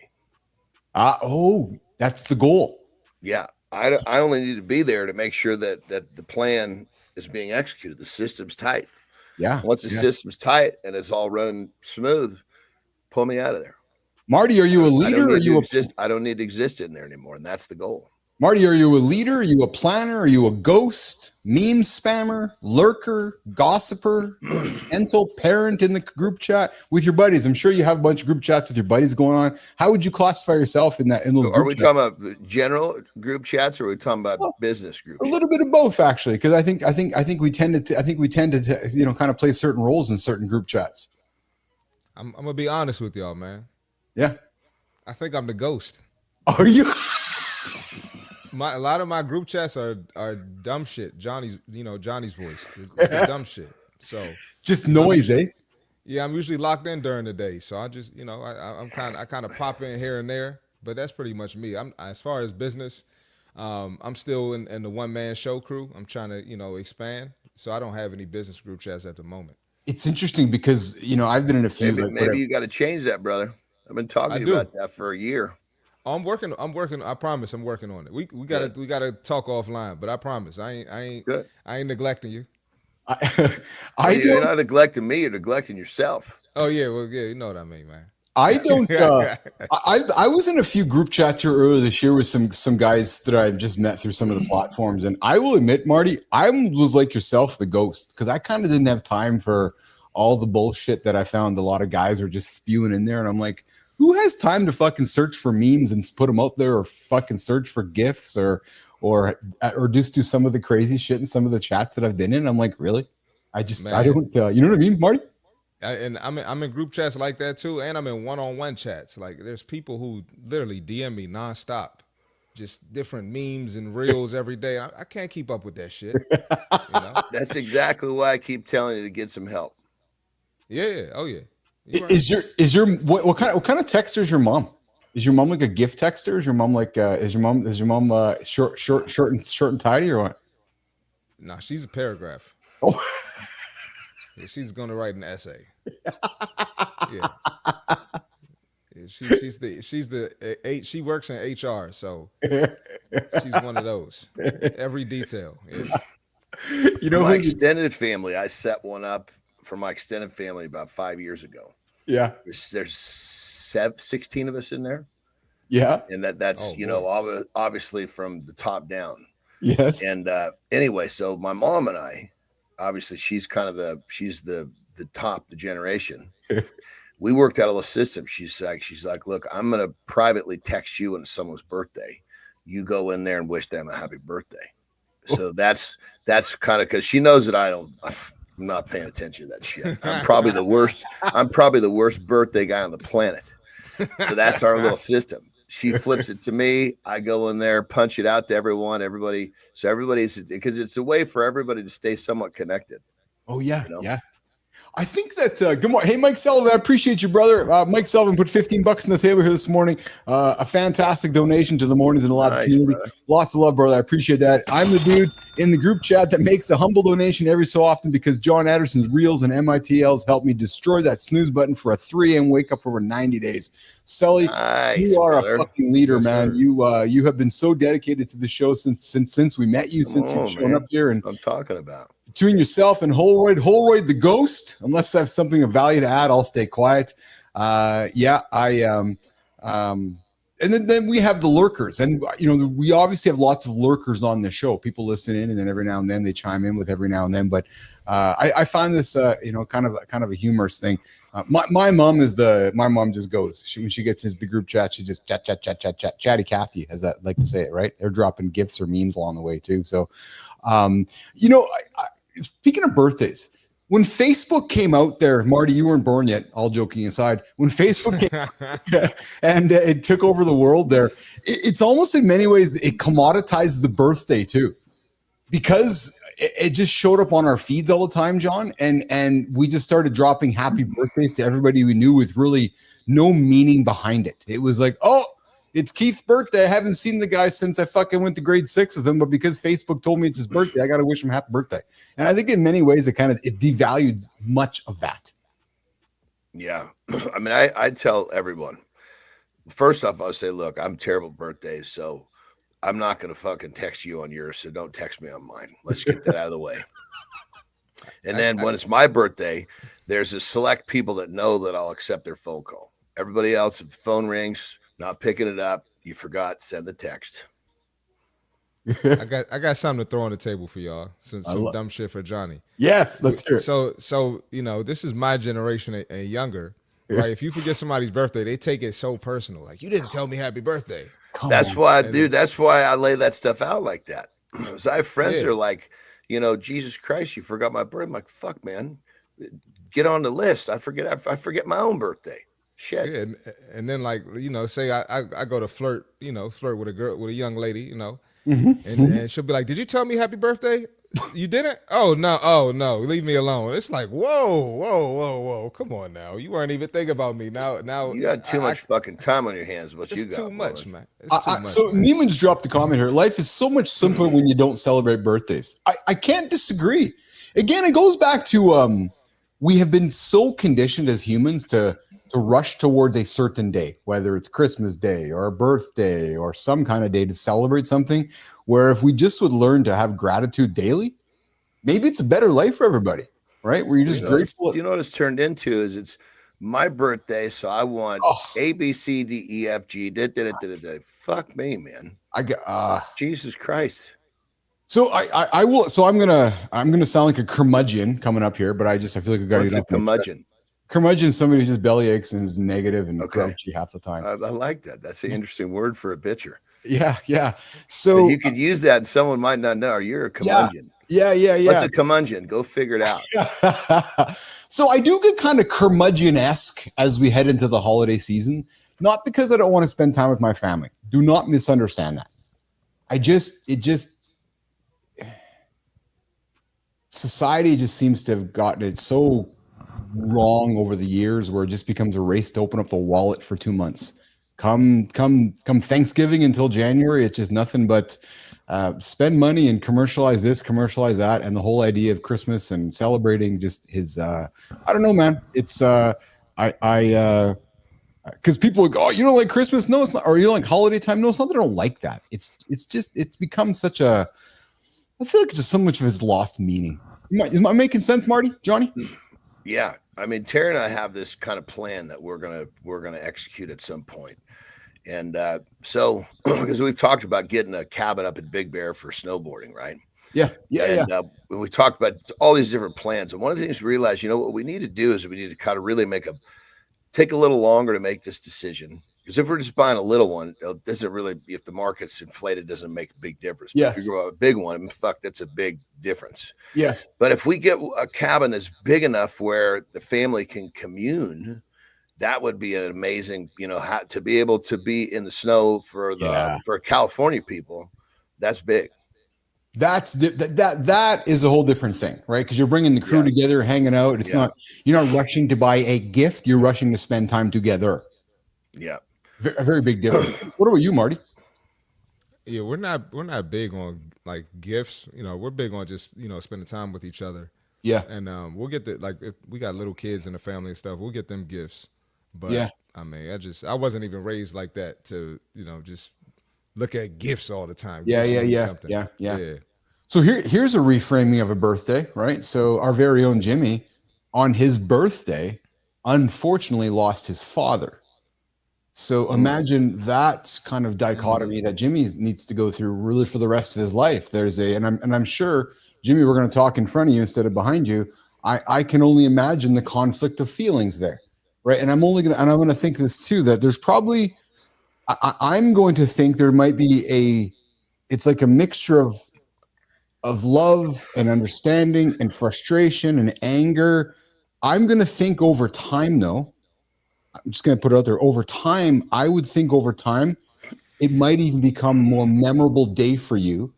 That's the goal. Yeah. I only need to be there to make sure that the plan is being executed. The system's tight. Yeah. Once the system's tight and it's all running smooth, pull me out of there. Marty, are you a leader or I don't need to exist in there anymore. And that's the goal. Marty, are you a leader? Are you a planner? Are you a ghost, meme spammer, lurker, gossiper, mental parent in the group chat with your buddies? I'm sure you have a bunch of group chats with your buddies going on. How would you classify yourself in those group chats? Are we talking about general group chats, or are we talking about business group chats? A little bit of both, actually, because I think we tend to kind of play certain roles in certain group chats. I'm gonna be honest with y'all, man. Yeah, I think I'm the ghost. Are you? A lot of my group chats are dumb shit. Johnny's voice. It's the dumb shit. So just noise, eh? Yeah, I'm usually locked in during the day, so I just I kind of pop in here and there, but that's pretty much me. I'm as far as business, I'm still in the one man show crew. I'm trying to expand, so I don't have any business group chats at the moment. It's interesting because I've been in a few. Maybe you got to change that, brother. I've been talking to you about that for a year. I'm working. I promise. I'm working on it. We gotta talk offline, but I promise I ain't neglecting you. You're not neglecting me. You're neglecting yourself. Oh yeah, well yeah, you know what I mean, man. I don't. I was in a few group chats here earlier this year with some guys that I just met through some of the platforms, and I will admit, Marty, I was like yourself, the ghost, because I kind of didn't have time for all the bullshit that I found a lot of guys were just spewing in there, and I'm like, who has time to fucking search for memes and put them out there, or fucking search for GIFs, or just do some of the crazy shit in some of the chats that I've been in? I'm like, really? I don't. You know what I mean, Marty? And I'm in group chats like that too, and I'm in one-on-one chats. Like there's people who literally DM me nonstop, just different memes and reels every day. I can't keep up with that shit. That's exactly why I keep telling you to get some help. Yeah. Oh yeah. Right. Is your what kind of texter is your mom? Is your mom like a gift texter? Is your mom like is your mom short and tidy, or what? No, she's a paragraph. Oh. Yeah, she's gonna write an essay. Yeah. She's the she works in HR, so she's one of those. Every detail. Yeah. My extended family, I set one up for my extended family about 5 years ago. Yeah. There's 16 of us in there. Yeah. And that's obviously from the top down. Yes. And anyway, so my mom and I, obviously she's the top, the generation. We worked out a little system. She's like, look, I'm going to privately text you on someone's birthday. You go in there and wish them a happy birthday. So that's kind of, because she knows that I'm not paying attention to that shit. I'm probably the worst birthday guy on the planet. So that's our little system. She flips it to me. I go in there, punch it out to everybody. So everybody's, because it's a way for everybody to stay somewhat connected. Oh yeah. Yeah. I think that good morning. Hey, Mike Sullivan, I appreciate you, brother. Mike Sullivan put $15 on the table here this morning. A fantastic donation to the Mornings in the Live community. Brother. Lots of love, brother. I appreciate that. I'm the dude in the group chat that makes a humble donation every so often because Jon Andersen's reels and MITLs helped me destroy that snooze button for a 3 a.m. wake up for over 90 days. Sully, you are a fucking leader, man. You have been so dedicated to the show since we met you, since you've shown up here, and I'm talking about. Between yourself and Holroyd the ghost, unless I have something of value to add, I'll stay quiet. And then we have the lurkers, and we obviously have lots of lurkers on the show. People listen in, and then every now and then they chime in with every now and then. But I find this kind of a humorous thing. My mom just goes when she gets into the group chat, she just chat chatty Cathy, as I like to say it, right? They're dropping gifts or memes along the way too. So speaking of birthdays, when Facebook came out there, Marty, you weren't born yet, all joking aside, when Facebook came out and it took over the world there, it's almost in many ways, it commoditized the birthday too, because it just showed up on our feeds all the time, John. And we just started dropping happy birthdays to everybody we knew with really no meaning behind it. It was like, oh, it's Keith's birthday. I haven't seen the guy since I fucking went to grade 6 with him, but because Facebook told me it's his birthday, I got to wish him happy birthday. And I think in many ways, it devalued much of that. Yeah. I mean, I tell everyone, first off, I'll say, look, I'm terrible at birthdays, so I'm not going to fucking text you on yours, so don't text me on mine. Let's get that out of the way. And then when it's my birthday, there's a select people that know that I'll accept their phone call. Everybody else, if the phone rings, not picking it up, you forgot, send the text. I got something to throw on the table for y'all. Some dumb shit for Johnny. Yes, let's hear it. So this is my generation and younger, right? If you forget somebody's birthday, they take it so personal. Like, you didn't tell me happy birthday. That's why I lay that stuff out like that. Because I have friends that are like, Jesus Christ, you forgot my birthday. I'm like, fuck, man, get on the list. I forget my own birthday. Shit. Yeah, and then say I go to flirt with a girl, with a young lady, and she'll be like, "Did you tell me happy birthday? You didn't? Oh no, leave me alone." It's like, whoa, come on now, you weren't even thinking about me. Now you got too much fucking time on your hands. What you got? It's too much, man. So Neiman's dropped the comment here. Life is so much simpler when you don't celebrate birthdays. I can't disagree. Again, it goes back to we have been so conditioned as humans to rush towards a certain day, whether it's Christmas Day or a birthday or some kind of day to celebrate something, where if we just would learn to have gratitude daily, maybe it's a better life for everybody, right? Where you're just grateful. Do you know what it's turned into is it's my birthday, so I want A, B, C, D, E, F, G, fuck me, man. Jesus Christ. So I will. So I'm gonna sound like a curmudgeon coming up here, but I feel like I got to get up. Curmudgeon? Curmudgeon is somebody who just belly aches and is negative and grouchy half the time. I like that. That's an interesting word for a bitcher. Yeah. So you could use that and someone might not know. You're a curmudgeon. Yeah. What's a curmudgeon? Go figure it out. So I do get kind of curmudgeon-esque as we head into the holiday season, not because I don't want to spend time with my family. Do not misunderstand that. Society just seems to have gotten it so wrong over the years, where it just becomes a race to open up the wallet for 2 months. Come Thanksgiving until January, it's just nothing but spend money and commercialize this, commercialize that, and the whole idea of Christmas and celebrating just his I don't know, man. It's because people would go, oh, you don't like Christmas? No, it's not. Or you don't like holiday time? No, it's not that I don't like that. It's become such a, I feel like it's just so much of his lost meaning. Am I making sense, Marty? Johnny? Yeah. I mean, Terry and I have this kind of plan that we're gonna execute at some point. And so because we've talked about getting a cabin up at Big Bear for snowboarding, right? Yeah. When we talked about all these different plans, and one of the things we realized, what we need to do is we need to kind of really take a little longer to make this decision. Because if we're just buying a little one, it doesn't really, if the market's inflated, doesn't make a big difference. Yes. But if you go a big one, that's a big difference. Yes. But if we get a cabin that's big enough where the family can commune, that would be an amazing, to be able to be in the snow for California people. That's big. That is a whole different thing, right? Because you're bringing the crew together, hanging out. It's not, you're not rushing to buy a gift. You're rushing to spend time together. Yeah, a very big difference. What about you, Marty? Yeah, we're not big on like gifts. You know, we're big on just spending time with each other. Yeah, and we'll get the like if we got little kids in the family and stuff, we'll get them gifts. But yeah, I mean, I wasn't even raised like that to just look at gifts all the time. Yeah. So here's a reframing of a birthday, right? So our very own Jimmy, on his birthday, unfortunately lost his father. So imagine that kind of dichotomy that Jimmy needs to go through really for the rest of his life. And I'm sure, Jimmy, we're going to talk in front of you instead of behind you. I can only imagine the conflict of feelings there, right? And I'm going to think this too, that there's probably, I'm going to think there might be it's like a mixture of love and understanding and frustration and anger. I'm going to think over time, though. I'm just going to put it out there. Over time, I would think over time, it might even become a more memorable day for you.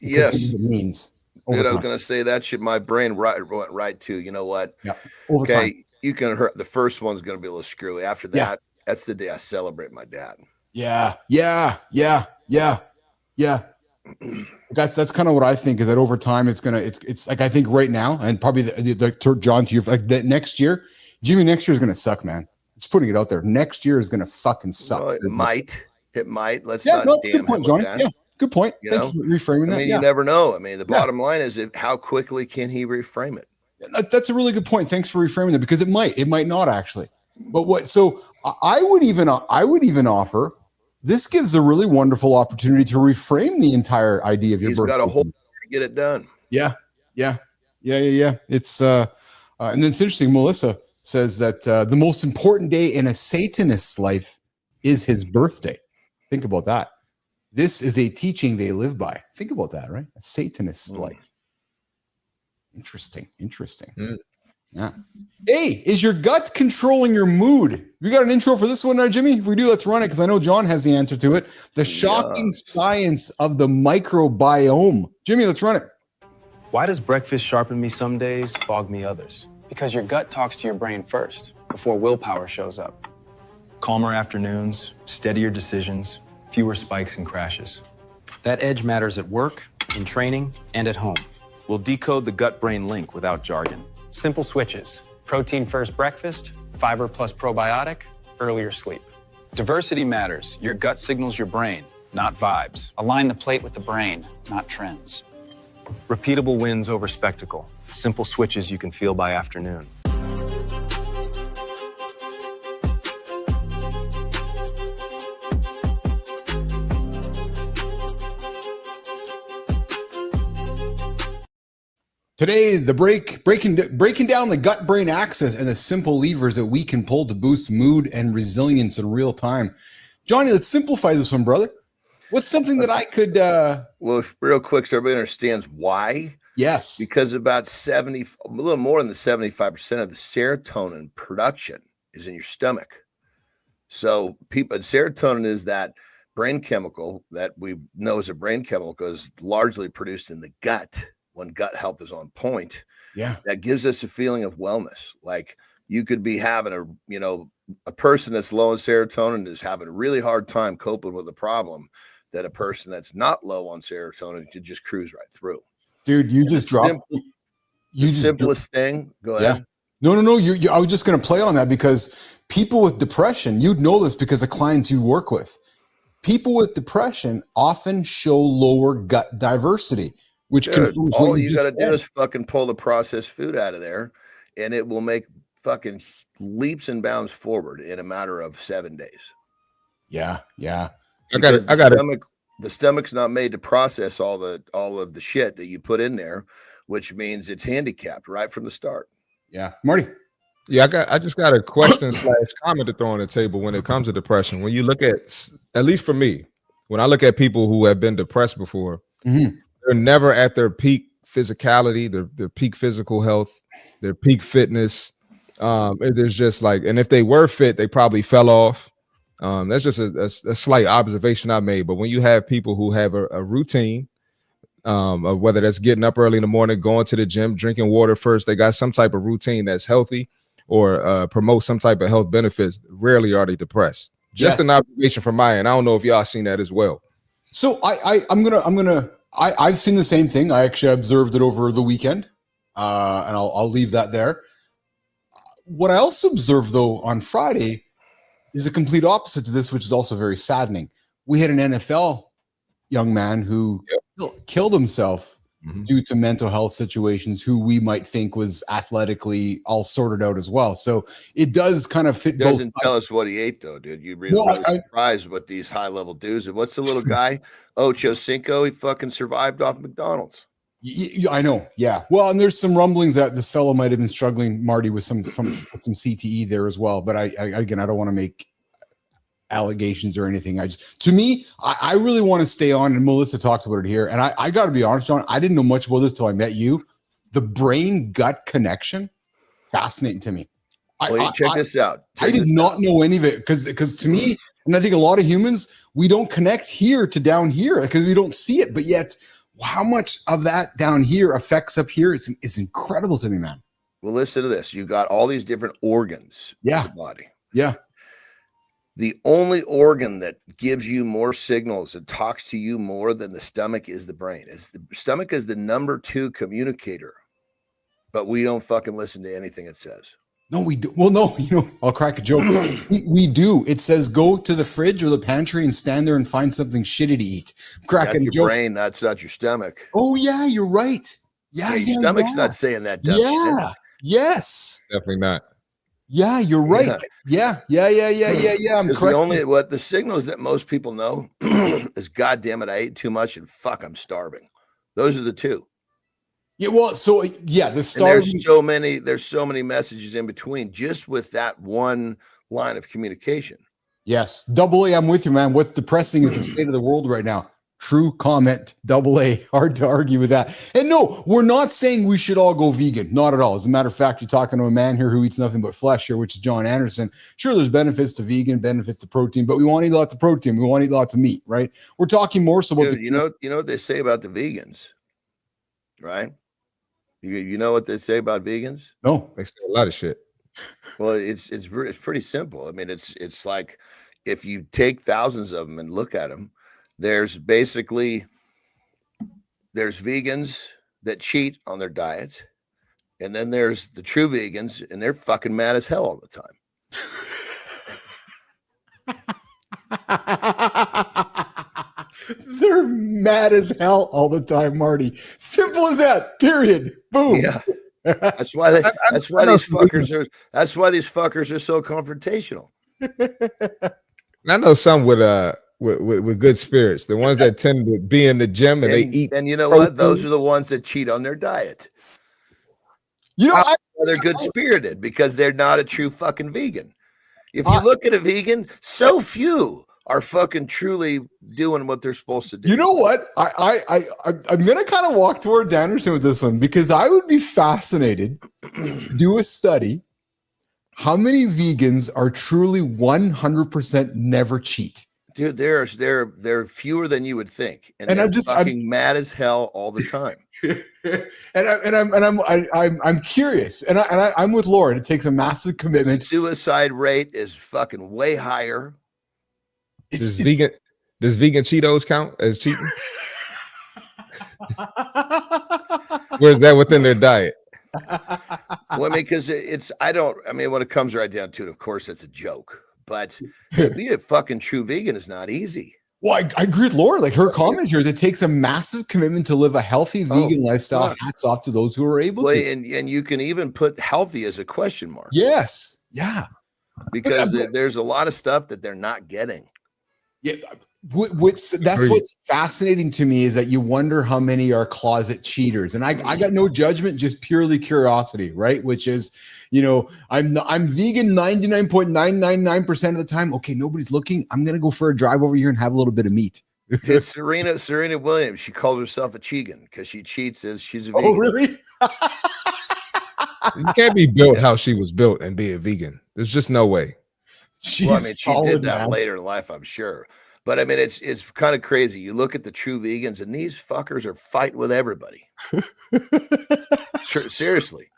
Yes, of what it means. Dude, I was going to say that shit. My brain went right to. You know what? Yeah. Over time. You can hurt. The first one's going to be a little screwy. After that, that's the day I celebrate my dad. Yeah. That's kind of what I think, is that over time it's like, I think right now, and probably the John, to your, like, that next year, Jimmy, next year is going to suck, man. Just putting it out there. Next year is going to fucking suck. Well, it might. Let's not. No, good point, Johnny. Yeah, good point. Thank you for reframing that. You never know. I mean, the bottom line is, how quickly can he reframe it? That's a really good point. Thanks for reframing that, because it might not actually. But what? So I would even offer. This gives a really wonderful opportunity to reframe the entire idea of your birthday. He's got a whole to get it done. Yeah. It's and then it's interesting. Melissa says that the most important day in a Satanist's life is his birthday. Think about that. This is a teaching they live by. Think about that, right? A Satanist's life. Interesting. Yeah. Hey, is your gut controlling your mood? We got an intro for this one now, Jimmy? If we do, let's run it, because I know John has the answer to it. The shocking science of the microbiome. Jimmy, let's run it. Why does breakfast sharpen me some days, fog me others? Because your gut talks to your brain first, before willpower shows up. Calmer afternoons, steadier decisions, fewer spikes and crashes. That edge matters at work, in training, and at home. We'll decode the gut-brain link without jargon. Simple switches. Protein first breakfast, fiber plus probiotic, earlier sleep. Diversity matters. Your gut signals your brain, not vibes. Align the plate with the brain, not trends. Repeatable wins over spectacle. Simple switches you can feel by afternoon. Today, the breaking down the gut-brain axis and the simple levers that we can pull to boost mood and resilience in real time. Johnny, let's simplify this one, brother. What's something that I could... Well, real quick, so everybody understands why. Yes. Because about a little more than the 75% of the serotonin production is in your stomach. So serotonin is that brain chemical that we know as a brain chemical, is largely produced in the gut. When gut health is on point, that gives us a feeling of wellness. Like, you could be having a person that's low in serotonin is having a really hard time coping with a problem that a person that's not low on serotonin could just cruise right through. Dude, you just dropped the simplest thing. Go ahead. No. I was just going to play on that, because people with depression, you'd know this because of clients you work with. People with depression often show lower gut diversity. Which all you got to do is fucking pull the processed food out of there, and it will make fucking leaps and bounds forward in a matter of 7 days. Yeah. I got it. The stomach's not made to process all of the shit that you put in there, which means it's handicapped right from the start. Yeah, Marty. Yeah, I just got a question / comment to throw on the table when it comes to depression. When you look at least for me, when I look at people who have been depressed before. Mm-hmm. They're never at their peak physicality, their peak physical health, their peak fitness. There's just like, and if they were fit, they probably fell off. That's just a slight observation I made. But when you have people who have a routine, Whether that's getting up early in the morning, going to the gym, drinking water first. They got some type of routine that's healthy or promote some type of health benefits. Rarely are they depressed. Just an observation from my end. I don't know if y'all seen that as well. So I've seen the same thing. I actually observed it over the weekend, and I'll leave that there. What I also observed though on Friday is a complete opposite to this, which is also very saddening. We had an NFL young man who killed himself due to mental health situations, who we might think was athletically all sorted out as well. So it does kind of fit. Doesn't tell us what he ate though, dude. You'd really surprised with these high level dudes. And what's the little guy? Ocho Cinco. He fucking survived off McDonald's. I know. Yeah. Well, and there's some rumblings that this fellow might have been struggling, Marty, with some CTE there as well. But I don't want to make allegations or anything. I really want to stay on, and Melissa talked about it here. And I got to be honest, John, I didn't know much about this till I met you. The brain gut connection, fascinating to me. Check this out. I did not know any of it because to me, and I think a lot of humans, we don't connect here to down here because we don't see it. But yet, how much of that down here affects up here is incredible to me, man. Well, listen to this. You got all these different organs in the body. Yeah. The only organ that gives you more signals and talks to you more than the stomach is the brain. The stomach is the number 2 communicator, but we don't fucking listen to anything it says. No, we do. Well, no, I'll crack a joke. we do. It says go to the fridge or the pantry and stand there and find something shitty to eat. Cracking your joke. Brain, that's not your stomach. Oh yeah, you're right. Yeah, your stomach's not saying that dumb shit. Yes. Definitely not. Yeah, you're right. Yeah. I'm correct. The signals that most people know is, God damn it, I ate too much and fuck, I'm starving. Those are the two. Yeah, well, so the starving. There's so many messages in between just with that one line of communication. Yes. Double A, I'm with you, man. What's depressing is the state of the world right now. True comment. Double A. Hard to argue with that. And no, we're not saying we should all go vegan. Not at all. As a matter of fact, you're talking to a man here who eats nothing but flesh here, which is Jon Andersen. Sure, there's benefits to vegan, benefits to protein, but we want to eat lots of protein. We want to eat lots of meat, right? We're talking more so about you know what they say about the vegans, right? You know what they say about vegans? No, they say a lot of shit. Well, it's pretty simple. I mean, it's like if you take thousands of them and look at them, there's vegans that cheat on their diet, and then there's the true vegans, and they're fucking mad as hell all the time. They're mad as hell all the time, Marty. Simple as that. Period. Boom. Yeah. That's why these fuckers are so confrontational. I know some with good spirits. The ones that tend to be in the gym and they eat. And you know what? Those are the ones that cheat on their diet. They're good spirited because they're not a true fucking vegan. If you look at a vegan, so few are fucking truly doing what they're supposed to do. You know what? I'm gonna kind of walk towards Andersen with this one because I would be fascinated to do a study. How many vegans are truly 100% never cheat? Dude, they're fewer than you would think, and I'm mad as hell all the time. I'm curious, and I'm with Lauren. It takes a massive commitment. The suicide rate is fucking way higher. Does vegan Cheetos count as cheating? Where's that within their diet? Well, I mean, because when it comes right down to it, of course, it's a joke. But to be a fucking true vegan is not easy. Well, I agree with Laura. Like her comment here is it takes a massive commitment to live a healthy vegan lifestyle. Hats off to those who are able to. And you can even put healthy as a question mark. Yes. Yeah. Because there's a lot of stuff that they're not getting. Yeah. What's fascinating to me is that you wonder how many are closet cheaters, and I got no judgment, just purely curiosity, right? Which is, I'm vegan 99.999% of the time. Okay, nobody's looking. I'm gonna go for a drive over here and have a little bit of meat. It's Serena Williams. She calls herself a Chegan because she cheats as she's a vegan. Oh, really? You can't be built how she was built and be a vegan. There's just no way. She did that later in life, I'm sure. But I mean, it's kind of crazy. You look at the true vegans, and these fuckers are fighting with everybody. Seriously.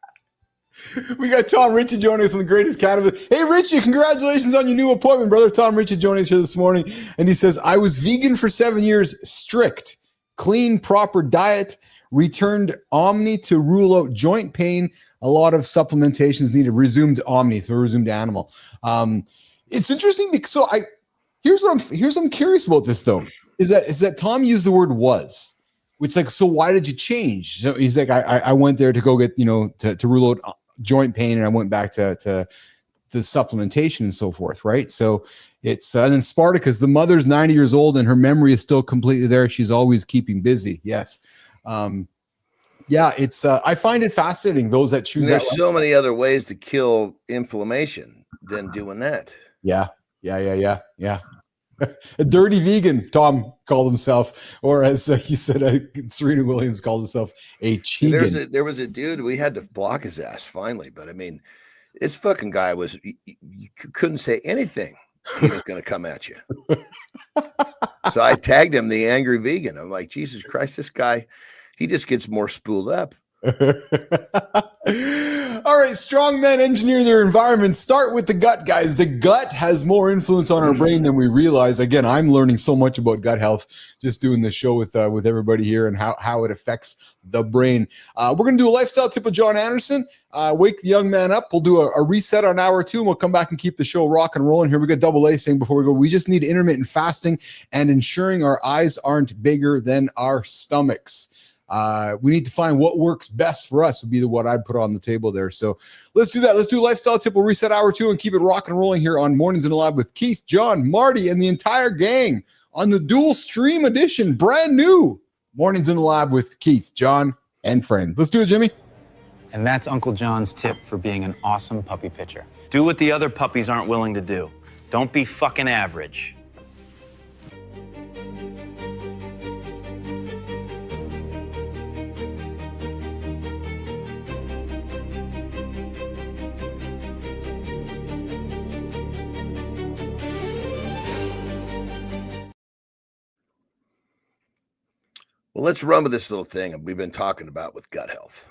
We got Tom Ritchie joining us on the Greatest Cannabis. Hey, Richie, congratulations on your new appointment, brother. Tom Ritchie joining us here this morning. And he says, I was vegan for 7 years, strict, clean, proper diet, returned Omni to rule out joint pain. A lot of supplementations needed, resumed Omni, so resumed animal. It's interesting because here's what I'm curious about this though, is that Tom used the word was, which like, so why did you change? So he's like, I went there to go get, to rule out joint pain, and I went back to supplementation and so forth, right? So it's and then Spartacus, the mother's 90 years old and her memory is still completely there. She's always keeping busy. Yes. It's I find it fascinating, those that choose. There's so many other ways to kill inflammation than doing that. Yeah. A dirty vegan, Tom called himself, or as you said, Serena Williams called herself a cheegan. There was a dude, we had to block his ass finally, but I mean, this fucking guy was, you couldn't say anything. He was going to come at you. So I tagged him, the angry vegan. I'm like, Jesus Christ, this guy, he just gets more spooled up. All right, strong men engineer their environment. Start with the gut, guys. The gut has more influence on our brain than we realize. Again, I'm learning so much about gut health just doing this show with everybody here and how it affects the brain. We're going to do a lifestyle tip with Jon Andersen. Wake the young man up. We'll do a reset on hour 2, and we'll come back and keep the show rock and rolling. Here we got Double A saying before we go, we just need intermittent fasting and ensuring our eyes aren't bigger than our stomachs. We need to find what works best for us would be what I'd put on the table there. So let's do that. Let's do a lifestyle tip. We'll reset hour 2 and keep it rock and rolling here on Mornings in the Lab with Keith, John, Marty, and the entire gang on the dual stream edition, brand new Mornings in the Lab with Keith, John, and friends. Let's do it, Jimmy. And that's Uncle John's tip for being an awesome puppy pitcher. Do what the other puppies aren't willing to do. Don't be fucking average. Well, let's run with this little thing we've been talking about with gut health.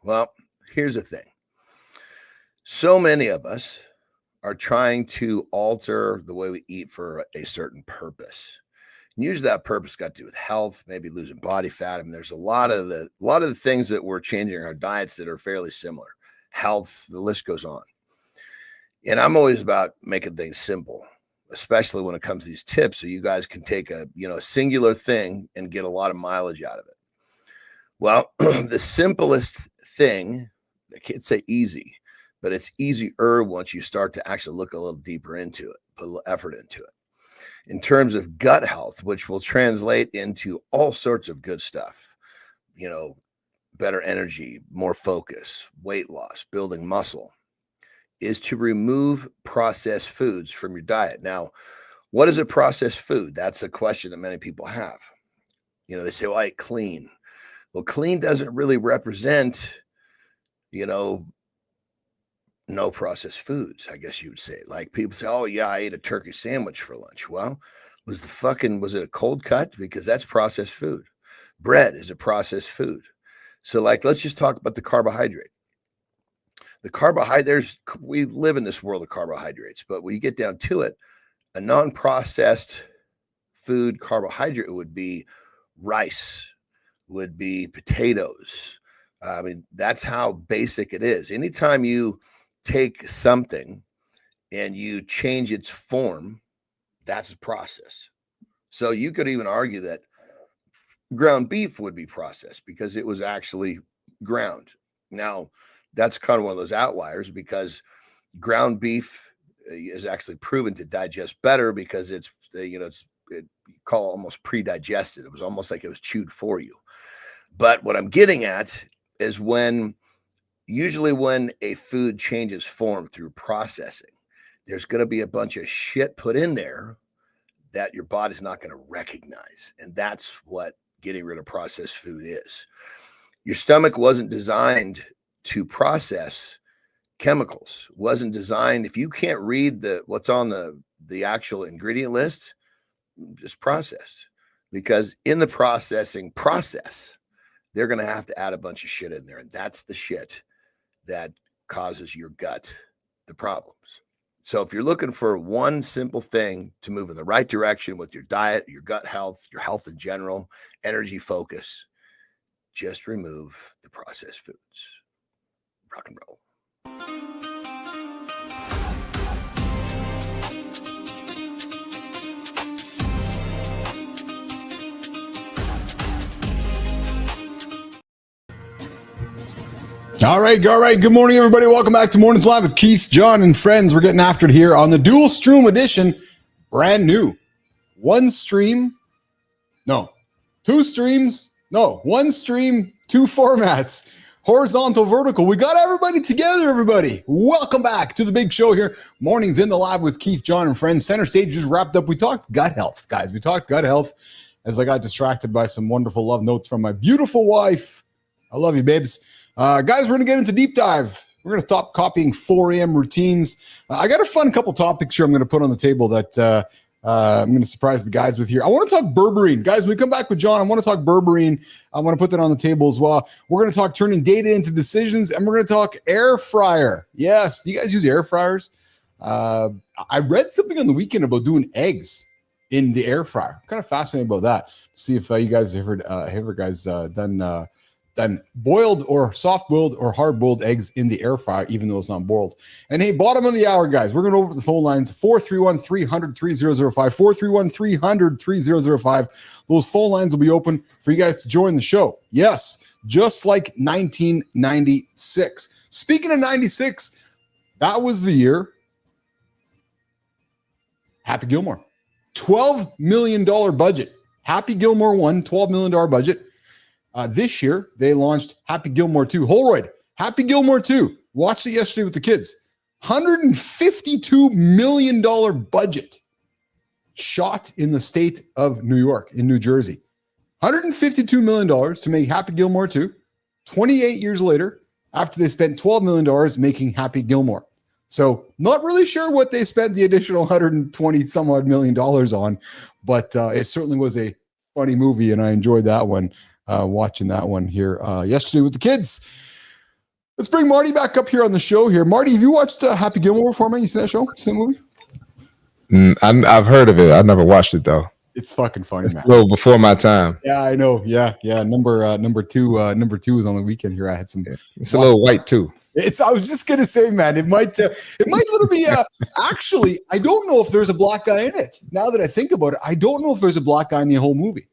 Well, here's the thing. So many of us are trying to alter the way we eat for a certain purpose. And usually that purpose got to do with health, maybe losing body fat. I mean, there's a lot of the things that we're changing our diets that are fairly similar. Health, the list goes on. And I'm always about making things simple, especially when it comes to these tips, so you guys can take a singular thing and get a lot of mileage out of it. Well, the simplest thing, I can't say easy, but it's easier once you start to actually look a little deeper into it, put a little effort into it. In terms of gut health, which will translate into all sorts of good stuff, better energy, more focus, weight loss, building muscle, is to remove processed foods from your diet. Now, what is a processed food? That's a question that many people have. They say, well, I eat clean. Well, clean doesn't really represent, no processed foods, I guess you would say. Like people say, oh yeah, I ate a turkey sandwich for lunch. Well, was it a cold cut? Because that's processed food. Bread is a processed food. So let's just talk about the carbohydrate. The carbohydrates, we live in this world of carbohydrates, but when you get down to it, a non-processed food carbohydrate would be rice, would be potatoes. I mean, that's how basic it is. Anytime you take something and you change its form, that's a process. So you could even argue that ground beef would be processed because it was actually ground. Now, that's kind of one of those outliers because ground beef is actually proven to digest better because it's call almost pre-digested. It was almost like it was chewed for you. But what I'm getting at is usually when a food changes form through processing, there's going to be a bunch of shit put in there that your body's not going to recognize. And that's what getting rid of processed food is. Your stomach wasn't designed to process chemicals, wasn't designed. If you can't read what's on the actual ingredient list, just processed, because in the processing process, they're going to have to add a bunch of shit in there. And that's the shit that causes your gut the problems. So if you're looking for one simple thing to move in the right direction with your diet, your gut health, your health in general, energy focus, just remove the processed foods. Rock and roll. All right. Good morning, everybody. Welcome back to Mornings Live with Keith, John, and friends. We're getting after it here on the Dual Stream Edition. Brand new. One stream. No. Two streams. No. One stream, two formats. Horizontal, vertical. We got everybody together, everybody. Welcome back to the big show here. Mornings in the Live with Keith, John, and friends. Center stage just wrapped up. We talked gut health, guys. We talked gut health as I got distracted by some wonderful love notes from my beautiful wife. I love you, babes. Guys, we're going to get into deep dive. We're going to stop copying 4 a.m. routines. I got a fun couple topics here I'm going to put on the table that I'm going to surprise the guys with here. I want to talk berberine. Guys, when we come back with John, I want to talk berberine. I want to put that on the table as well. We're going to talk turning data into decisions, and we're going to talk air fryer. Yes, do you guys use air fryers? I read something on the weekend about doing eggs in the air fryer. I'm kind of fascinated about that. See if you guys have done boiled or soft boiled or hard boiled eggs in the air fryer, even though it's not boiled. And hey, bottom of the hour, guys, we're going to open the phone lines 431-300-3005, 431-300-3005. Those phone lines will be open for you guys to join the show. Yes, just like 1996. Speaking of 96, that was the year Happy Gilmore. $12 million budget. Happy Gilmore won, $12 million budget. This year, they launched Happy Gilmore 2. Holroyd, Happy Gilmore 2. Watched it yesterday with the kids. $152 million budget shot in the state of New York, in New Jersey. $152 million to make Happy Gilmore 2. 28 years later, after they spent $12 million making Happy Gilmore. So not really sure what they spent the additional 120 some odd million dollars on, but it certainly was a funny movie, and I enjoyed that one. Watching that one here yesterday with the kids. Let's bring Marty back up here on the show here. Marty, have you watched Happy Gilmore before, man? You seen that show? Seen that movie? I've heard of it. I've never watched it though. It's fucking funny, it's man. a little before my time. Yeah, I know. Yeah. Number two was on the weekend here. I had some. It's a little white too. I was just gonna say, man, it might little be. Actually, I don't know if there's a black guy in it. Now that I think about it, I don't know if there's a black guy in the whole movie.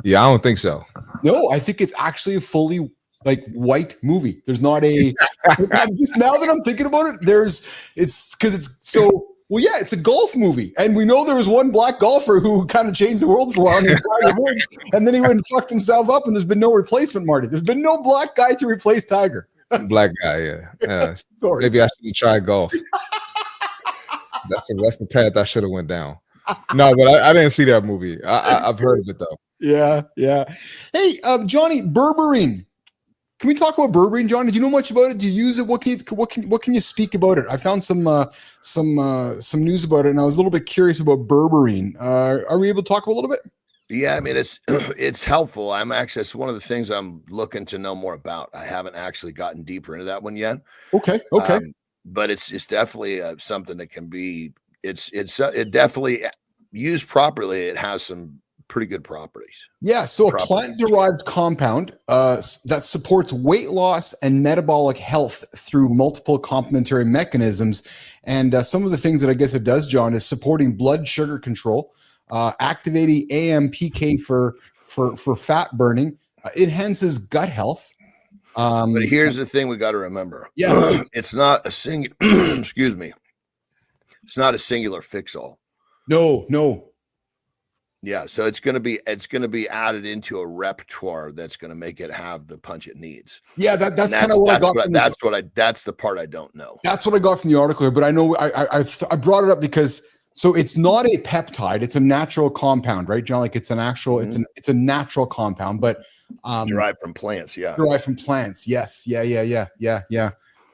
Yeah, I don't think so. No, I think it's actually a fully white movie. There's not a just now that I'm thinking about it, it's a golf movie. And we know there was one black golfer who kind of changed the world for a while and then he went and fucked himself up, and there's been no replacement, Marty. There's been no black guy to replace Tiger. Black guy, yeah. Sorry. Maybe I should try golf. That's the path I should have went down. No, but I didn't see that movie. I've heard of it though. Yeah. Hey, Johnny, berberine. Can we talk about berberine, Johnny? Do you know much about it? Do you use it? What can you speak about it? I found some news about it, and I was a little bit curious about berberine. Are we able to talk a little bit? Yeah, I mean it's helpful. It's one of the things I'm looking to know more about. I haven't actually gotten deeper into that one yet. Okay. But it's definitely something that can be. It definitely used properly. It has some pretty good properties. Yeah, so a plant-derived compound that supports weight loss and metabolic health through multiple complementary mechanisms. And some of the things that I guess it does, John, is supporting blood sugar control, activating AMPK for fat burning, enhances gut health. But here's the thing we got to remember. Yeah, it's not a single. Excuse me. It's not a singular fix-all. No. Yeah, so it's going to be added into a repertoire that's going to make it have the punch it needs. Yeah, that's kind of what I got from this. That's the part I don't know. That's what I got from the article here, but I know I brought it up because so it's not a peptide, it's a natural compound, right, John? Like it's an actual it's a natural compound, but derived from plants, yeah. Derived from plants. Yes. Yeah.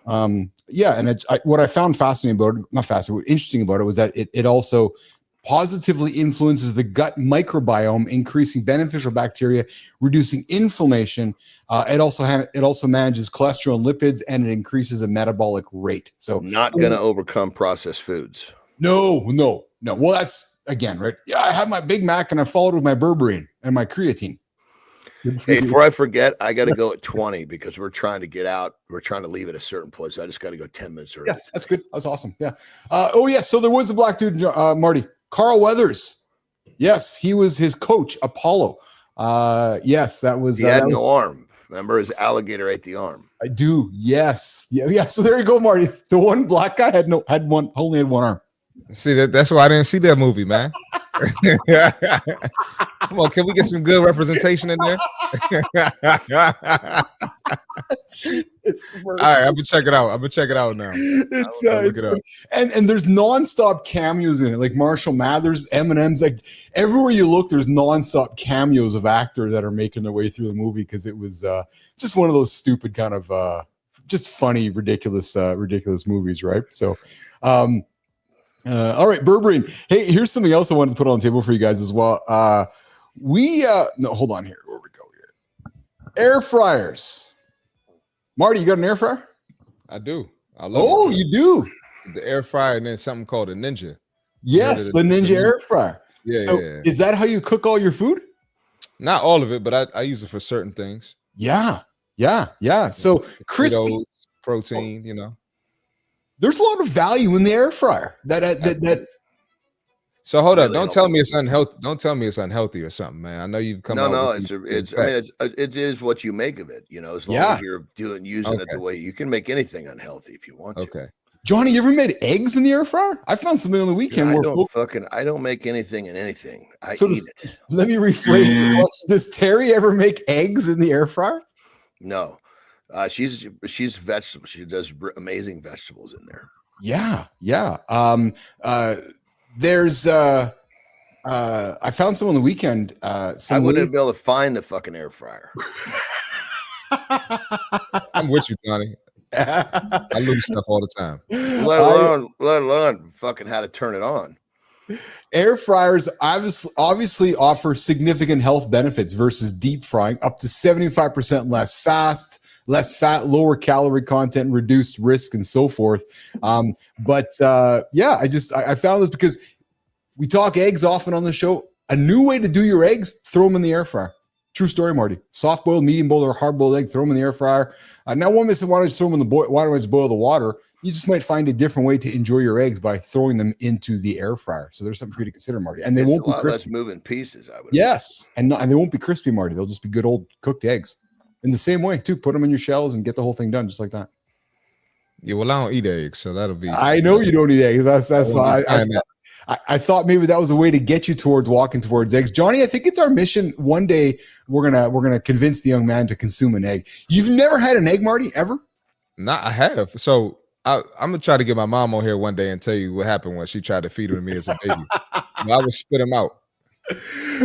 And what I found fascinating about it, not fascinating, what interesting about it was that it also positively influences the gut microbiome, increasing beneficial bacteria, reducing inflammation. It also manages cholesterol and lipids, and it increases the metabolic rate. So not going to overcome processed foods. No. Well, that's again, right? Yeah, I have my Big Mac and I followed with my berberine and my creatine. Hey, before I forget, I got to go at 20 because we're trying to get out. We're trying to leave at a certain place. I just got to go 10 minutes early. Yeah, that's good. That's awesome. Yeah. So there was the black dude, Marty. Carl Weathers. Yes, he was his coach, Apollo. Yes, that was. He had no arm. Remember, his alligator ate the arm. I do. Yes. Yeah. So there you go, Marty. The one black guy only had one arm. See that's why I didn't see that movie, man. Come on, can we get some good representation in there? All right, I'm gonna check it out. now. It's and there's nonstop cameos in it, like Marshall Mathers, Eminem's. Like everywhere you look, there's nonstop cameos of actors that are making their way through the movie because it was just one of those stupid kind of just funny, ridiculous movies, right? So. All right, berberine. Hey, here's something else I wanted to put on the table for you guys as well. No, hold on here. Where we go here? Air fryers. Marty, you got an air fryer? I do. I love it. You do? The air fryer and then something called a Ninja. Yes, the Ninja air fryer. Yeah, so is that how you cook all your food? Not all of it, but I use it for certain things. Yeah. So crispy Potatoes, protein, There's a lot of value in the air fryer. So hold up! Don't tell me it's unhealthy. Don't tell me it's unhealthy or something, man. I know you've come. No. It is what you make of it. As long as you're using it the way you can make anything unhealthy if you want to. Okay. Johnny, you ever made eggs in the air fryer? I found something on the weekend. I don't make anything in anything. I eat it. Let me rephrase it. Does Terry ever make eggs in the air fryer? No. She's vegetable. She does amazing vegetables in there. Yeah. There's I found some on the weekend. I wouldn't be able to find the fucking air fryer. I'm with you, Johnny. I lose stuff all the time. Let alone fucking how to turn it on. Air fryers obviously offer significant health benefits versus deep frying, up to 75% less fat, lower calorie content, reduced risk, and so forth. I found this because we talk eggs often on the show. A new way to do your eggs: throw them in the air fryer. True story, Marty. Soft boiled, medium boiled, or hard boiled egg, throw them in the air fryer. Now, one may say, why don't you throw them in why don't I just boil the water? You just might find a different way to enjoy your eggs by throwing them into the air fryer. So there's something for you to consider, Marty. And they won't be crispy. Less moving pieces, I would. Yes, and they won't be crispy, Marty. They'll just be good old cooked eggs. In the same way, too. Put them in your shells and get the whole thing done just like that. Yeah, well, I don't eat eggs, so that'll be. I know you don't eat eggs. That's why I thought maybe that was a way to get you walking towards eggs. Johnny, I think it's our mission. One day we're gonna convince the young man to consume an egg. You've never had an egg, Marty, ever? Nah, I have. So I'm gonna try to get my mom on here one day and tell you what happened when she tried to feed them to me as a baby. I would spit them out.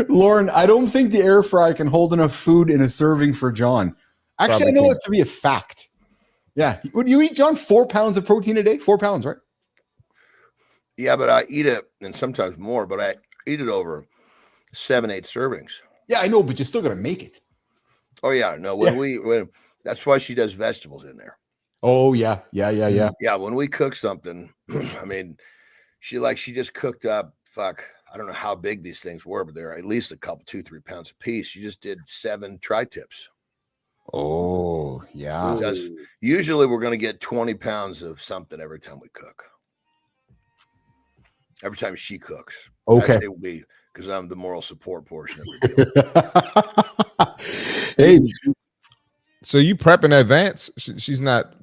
Lauren, I don't think the air fryer can hold enough food in a serving for John. Actually, I know it to be a fact. Yeah. Would you eat, John, 4 pounds of protein a day? 4 pounds, right? Yeah, but I eat it, and sometimes more, but I eat it over 7-8 servings. Yeah, I know, but you're still going to make it. Oh, yeah. No, when that's why she does vegetables in there. Oh, yeah. Yeah, when we cook something, I mean, she just cooked up, I don't know how big these things were, but they're at least a couple, 2-3 pounds a piece. She just did 7 tri-tips. Oh, yeah. Usually we're going to get 20 pounds of something every time we cook. Every time she cooks. Okay. It will be because I'm the moral support portion of the deal. Hey. So you prep in advance? She's not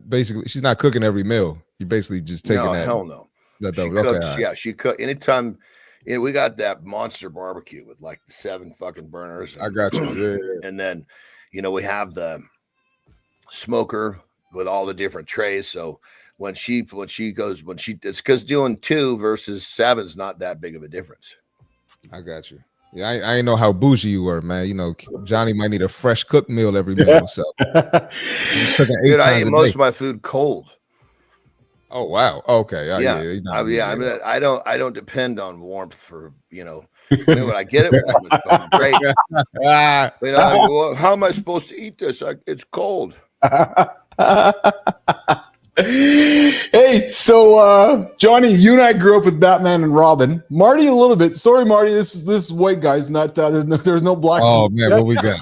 cooking every meal. You're basically just taking that. Hell no. She cooks. Right. Yeah, she cook anytime. We got that monster barbecue with like 7 fucking burners. I got you. And then, we have the smoker with all the different trays. So it's because doing 2 versus 7 is not that big of a difference. I got you. Yeah, I ain't know how bougie you were, man. Johnny might need a fresh cooked meal every meal. So dude, I eat most of my food cold. Oh wow. Okay. Yeah, You're not I mean, I don't depend on warmth for I mean, when I get it warm, it's fucking great. Ah, Well, how am I supposed to eat this? It's cold. Hey, so Johnny, you and I grew up with Batman and Robin. Marty, a little bit. Sorry, Marty. This is white guys. Not there's no black. oh man, what we got?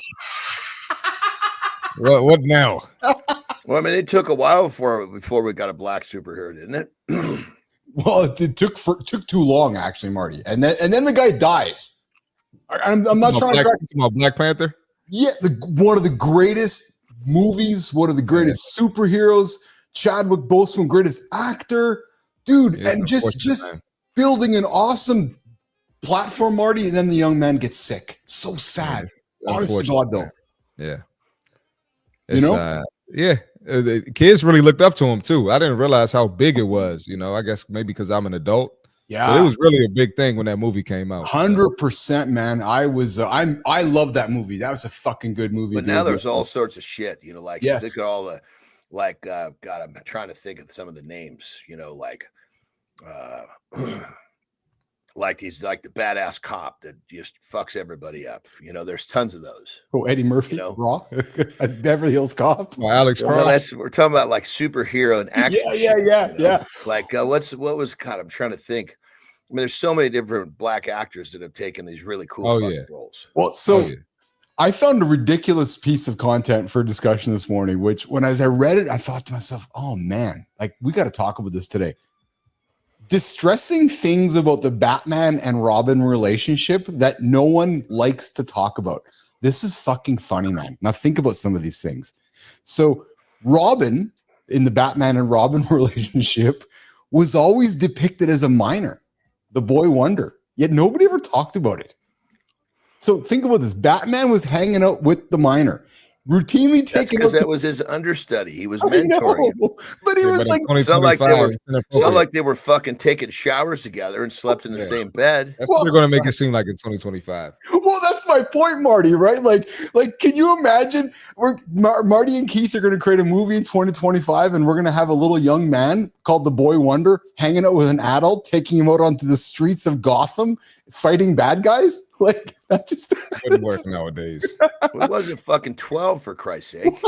What now? Well, I mean, it took a while before we got a black superhero, didn't it? Well, it took too long, actually, Marty. And then the guy dies. I'm not trying to crack. Black Panther. Yeah, one of the greatest movies, one of the greatest superheroes. Chadwick Boseman, greatest actor, dude, and just building an awesome platform, Marty. And then the young man gets sick. It's so sad. Honest to God, though. Yeah. You know? The kids really looked up to him too. I didn't realize how big it was. I guess maybe because I'm an adult. Yeah, but it was really a big thing when that movie came out. 100%, man. I love that movie. That was a fucking good movie. But now there's all sorts of shit. Like yes. Look at all the God, I'm trying to think of some of the names. Like he's like the badass cop that just fucks everybody up. There's tons of those. Oh, Eddie Murphy, Raw, Beverly Hills Cop. Well, Alex Cross. We're talking about like superhero and action. Yeah. Like what was God? I'm trying to think. I mean, there's so many different black actors that have taken these really cool roles. Well, I found a ridiculous piece of content for discussion this morning, which as I read it, I thought to myself, oh man, like we got to talk about this today. Distressing things about the Batman and Robin relationship that no one likes to talk about. This is fucking funny, man. Now think about some of these things. So Robin in the Batman and Robin relationship was always depicted as a minor, the boy wonder, yet nobody ever talked about it. So think about this. Batman was hanging out with the minor, routinely taking because that was his understudy. He was mentoring him. But he was like, it's not like they were fucking taking showers together and slept in the same bed. That's what they're going to make it seem like in 2025. Well, that's my point, Marty, right? Like, can you imagine Marty and Keith are going to create a movie in 2025 and we're going to have a little young man called the Boy Wonder hanging out with an adult, taking him out onto the streets of Gotham, fighting bad guys? Like, that just wouldn't work nowadays. It wasn't fucking 12 for Christ's sake.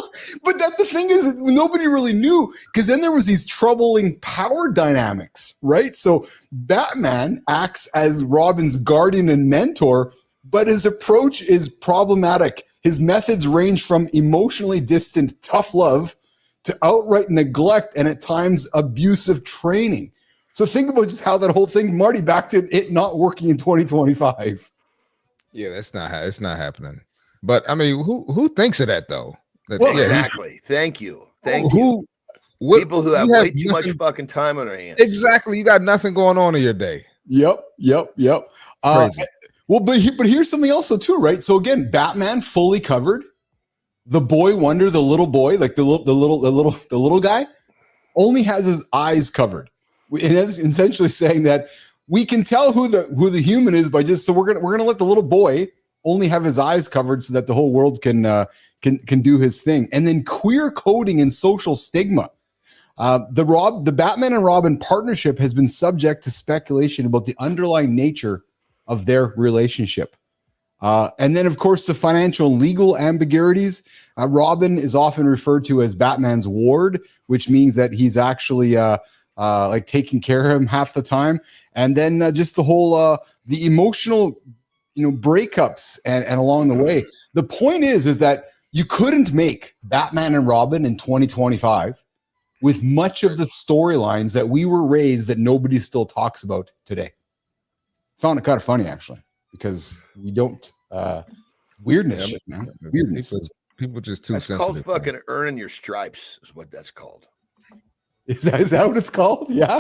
But the thing is, nobody really knew, because then there was these troubling power dynamics, right? So Batman acts as Robin's guardian and mentor, but his approach is problematic. His methods range from emotionally distant tough love to outright neglect and at times abusive training. So think about just how that whole thing, Marty, back to it not working in 2025. Yeah, it's not happening. But I mean, who thinks of that though? Exactly. Thank you. People who have way too much fucking time on their hands. Exactly. You got nothing going on in your day. Yep. Well, but here's something else though too, right? So again, Batman fully covered. The Boy Wonder, the little boy, like the little guy, only has his eyes covered. And that's essentially saying that we can tell who the human is by just, so we're gonna let the little boy only have his eyes covered so that the whole world can do his thing. And then queer coding and social stigma. The Batman and Robin partnership has been subject to speculation about the underlying nature of their relationship. And then, of course, the financial and legal ambiguities. Robin is often referred to as Batman's ward, which means that he's actually like taking care of him half the time. And then just the whole the emotional, breakups and along the way. The point is that you couldn't make Batman and Robin in 2025 with much of the storylines that we were raised that nobody still talks about today. Found it kind of funny, actually, because we don't weirdness, man. Weirdness. People just too that's sensitive. It's called fucking earning your stripes is what that's called. Is that what it's called? Yeah.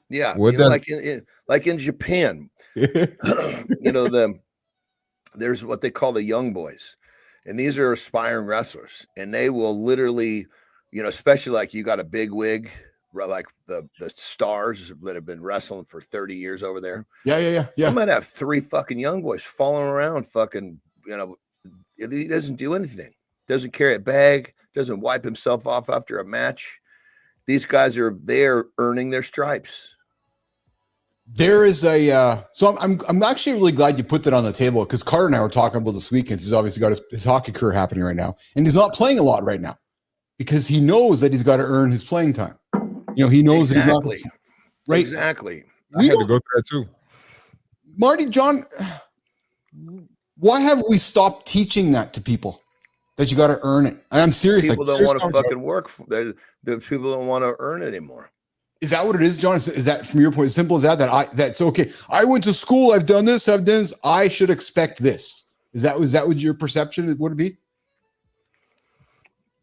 Yeah. Like in Japan, there's what they call the young boys. And these are aspiring wrestlers. And they will literally, especially like you got a big wig, like the stars that have been wrestling for 30 years over there. Yeah. You might have 3 fucking young boys following around fucking, he doesn't do anything. Doesn't carry a bag, doesn't wipe himself off after a match. these guys they're earning their stripes. There is a so I'm actually really glad you put that on the table, because Carter and I were talking about this weekend. He's obviously got his hockey career happening right now, and he's not playing a lot right now because he knows that he's got to earn his playing time. You know, he knows exactly. that he's not, right. Exactly. I had to go through that too. Marty, John, why have we stopped teaching that to people? That you got to earn it. And I'm serious. People don't want to fucking work. The people don't want to earn it anymore. Is that what it is, John? Is that from your point as simple as that? That's okay. I went to school. I've done this. I've done this. I should expect this. Is that what your perception would be?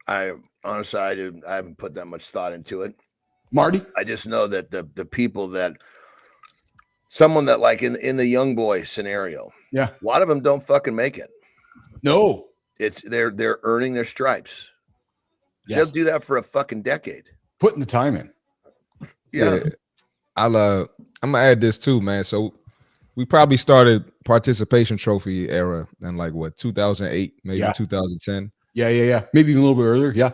I honestly, I haven't put that much thought into it. Marty, I just know that the people that someone that like in the young boy scenario, yeah, a lot of them don't fucking make it. No, it's they're earning their stripes. Yes. They'll do that for a fucking decade. Putting the time in. Yeah. I'm gonna add this too, man. So we probably started participation trophy era in like what 2008, maybe 2010. Yeah. Maybe even a little bit earlier. Yeah.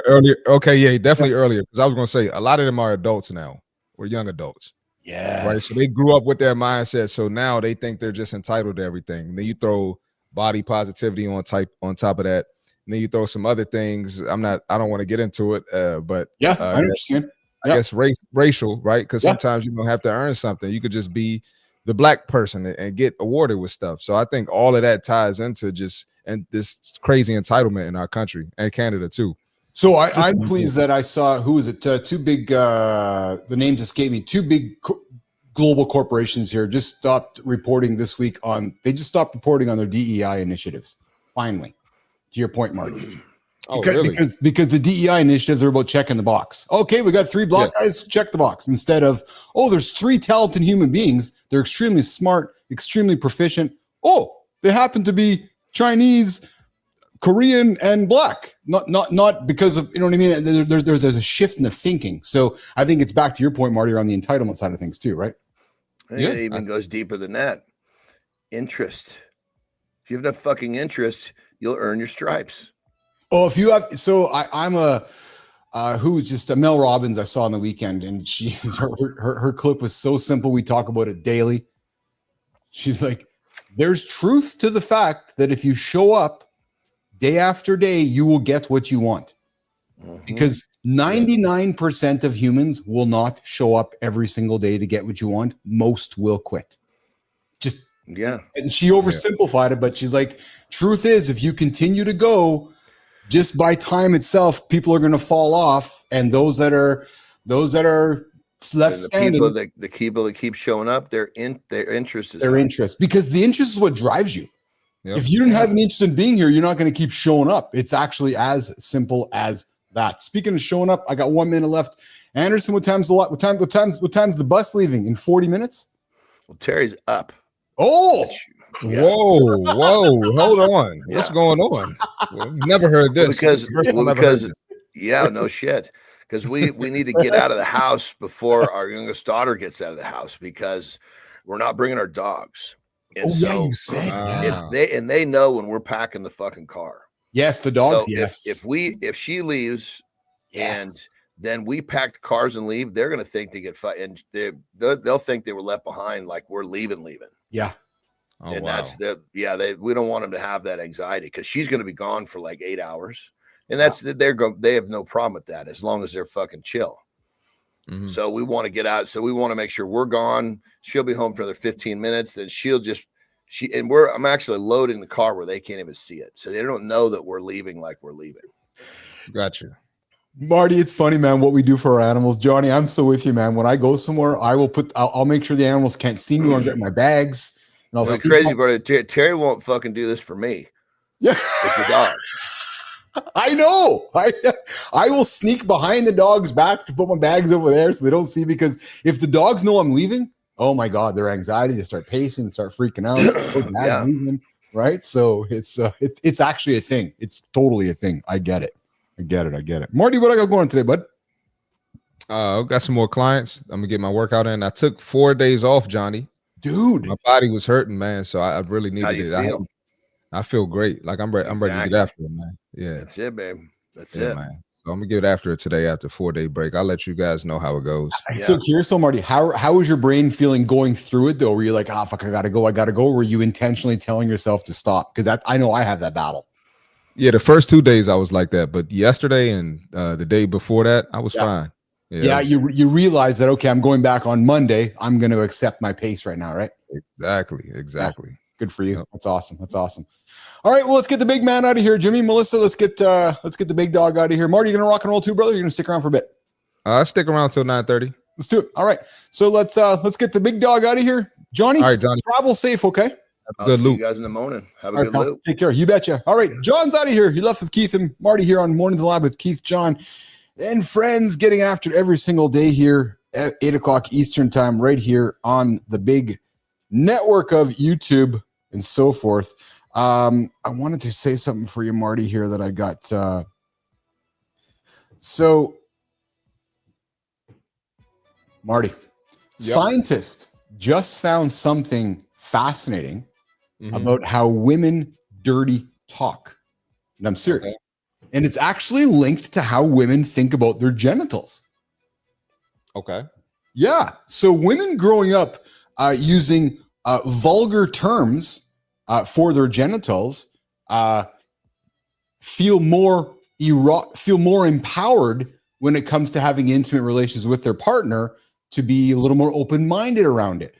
Earlier. Okay, yeah, definitely earlier. Because I was gonna say a lot of them are adults now, or young adults. Yeah. Right. So they grew up with their mindset. So now they think they're just entitled to everything. And then you throw body positivity on top of that. And then you throw some other things. I don't want to get into it. But yeah, I understand. I guess racial, right? Because sometimes you don't have to earn something. You could just be the black person and get awarded with stuff. So I think all of that ties into this crazy entitlement in our country and Canada too. So I'm pleased that I saw, who is it? Two big, the names escape me. Two big global corporations here just stopped reporting this week they just stopped reporting on their DEI initiatives. Finally, to your point, Marty. Really? Because the DEI initiatives are about checking the box. Okay, we got 3 black guys, check the box. Instead of, there's 3 talented human beings. They're extremely smart, extremely proficient. They happen to be Chinese, Korean, and black. Not because of, you know what I mean? There's a shift in the thinking. So I think it's back to your point, Marty, around the entitlement side of things too, right? It even goes deeper than that. Interest. If you have enough fucking interest, you'll earn your stripes. Oh, if you have, so I'm who's just a Mel Robbins I saw on the weekend, and her clip was so simple. We talk about it daily. She's like, there's truth to the fact that if you show up day after day, you will get what you want. Mm-hmm. Because 99% of humans will not show up every single day to get what you want. Most will quit. And she oversimplified it, but she's like, truth is, if you continue to go, just by time itself, people are going to fall off, and those that are left standing, the people that keep showing up, their interest is interest, because the interest is what drives you. Yep. If you don't have an interest in being here, you're not going to keep showing up. It's actually as simple as that. Speaking of showing up, I got 1 minute left. Anderson, what time's the bus leaving? In 40 minutes? Well, Terry's up. Oh. Yeah. Whoa, hold on. What's going on? We've never heard this. No shit. Because we need to get out of the house before our youngest daughter gets out of the house, because we're not bringing our dogs. And you said if they know when we're packing the fucking car. Yes, the dog. So if she leaves, and then we pack the cars and leave, they're gonna think they get and they'll think they were left behind, like we're leaving. Yeah. And that's we don't want them to have that anxiety, because she's going to be gone for like 8 hours, and they have no problem with that as long as they're fucking chill. Mm-hmm. So we want to get out. So we want to make sure we're gone. She'll be home for another 15 minutes. Then I'm actually loading the car where they can't even see it. So they don't know that we're leaving like we're leaving. Gotcha. Marty, it's funny, man, what we do for our animals. Johnny, I'm so with you, man. When I go somewhere, I'll make sure the animals can't see me when I'm getting my bags. And the crazy part is Terry won't fucking do this for me. Yeah. It's the dog. I know. I will sneak behind the dog's back to put my bags over there so they don't see, because if the dogs know I'm leaving, oh my God, their anxiety, they start pacing, start freaking out. Leaving, right? So it's actually a thing. It's totally a thing. I get it. Marty, what I got going today, bud? I've got some more clients. I'm gonna get my workout in. I took 4 days off, Johnny. Dude, my body was hurting, man. So I really needed it. Feel? I feel great. Like I'm ready to get after it, man. Yeah, that's it, babe. That's it, man. So I'm gonna get after it today after 4-day break. I'll let you guys know how it goes. I'm so curious, so Marty, how was your brain feeling going through it though? Were you like, oh fuck, I gotta go? Or were you intentionally telling yourself to stop? Because I know I have that battle. Yeah, the first 2 days I was like that, but yesterday and the day before that, I was fine. Yeah, you realize that, okay, I'm going back on Monday. I'm going to accept my pace right now, right? Exactly. Yeah, good for you. Yep. That's awesome. All right, well, let's get the big man out of here. Jimmy, Melissa, let's get the big dog out of here. Marty, you going to rock and roll too, brother? You're going to stick around for a bit? I'll stick around till 9:30. Let's do it. All right, so let's get the big dog out of here. Johnny, all right, Johnny, travel safe, okay? I'll see you guys in the morning. Have a good loop. Take care. You betcha. All right, John's out of here. He left with Keith and Marty here on Mornings Live with Keith, John, and friends, getting after it every single day here at 8 o'clock Eastern time, right here on the big network of YouTube and so forth. I wanted to say something for you, Marty, here that I got. So, Marty, scientists just found something fascinating about how women dirty talk. And I'm serious. Okay. And it's actually linked to how women think about their genitals. Okay. Yeah. So women growing up using vulgar terms for their genitals feel more empowered when it comes to having intimate relations with their partner, to be a little more open-minded around it.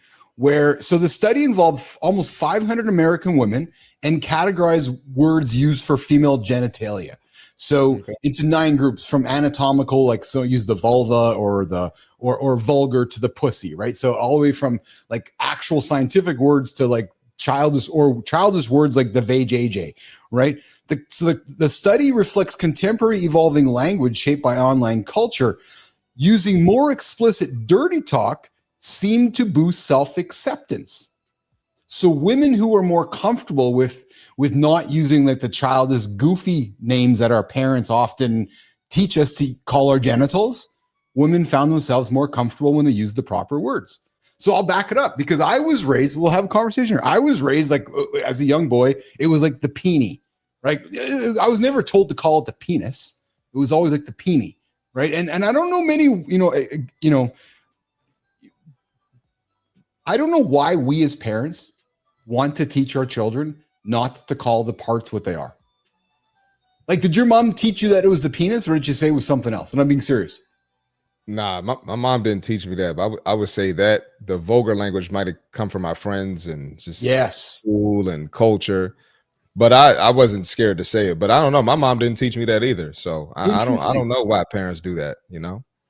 So the study involved almost 500 American women and categorized words used for female genitalia. So into 9 groups, from anatomical, like so use the vulva or vulgar, to the pussy, right? So all the way from like actual scientific words to like childish words like the vajayjay, right? The study reflects contemporary evolving language shaped by online culture. Using more explicit dirty talk seemed to boost self-acceptance. So women who are more comfortable with not using like the childish, goofy names that our parents often teach us to call our genitals, women found themselves more comfortable when they used the proper words. So I'll back it up, because I was raised, we'll have a conversation here. I was raised like, as a young boy, it was like the peenie, right? I was never told to call it the penis. It was always like the peenie, right? And I don't know many, I don't know why we as parents want to teach our children not to call the parts what they are. Like, did your mom teach you that it was the penis, or did you say it was something else? And I'm being serious. Nah, my mom didn't teach me that, but I would say that the vulgar language might have come from my friends and just school and culture. But I wasn't scared to say it. But I don't know. My mom didn't teach me that either. So I don't know why parents do that,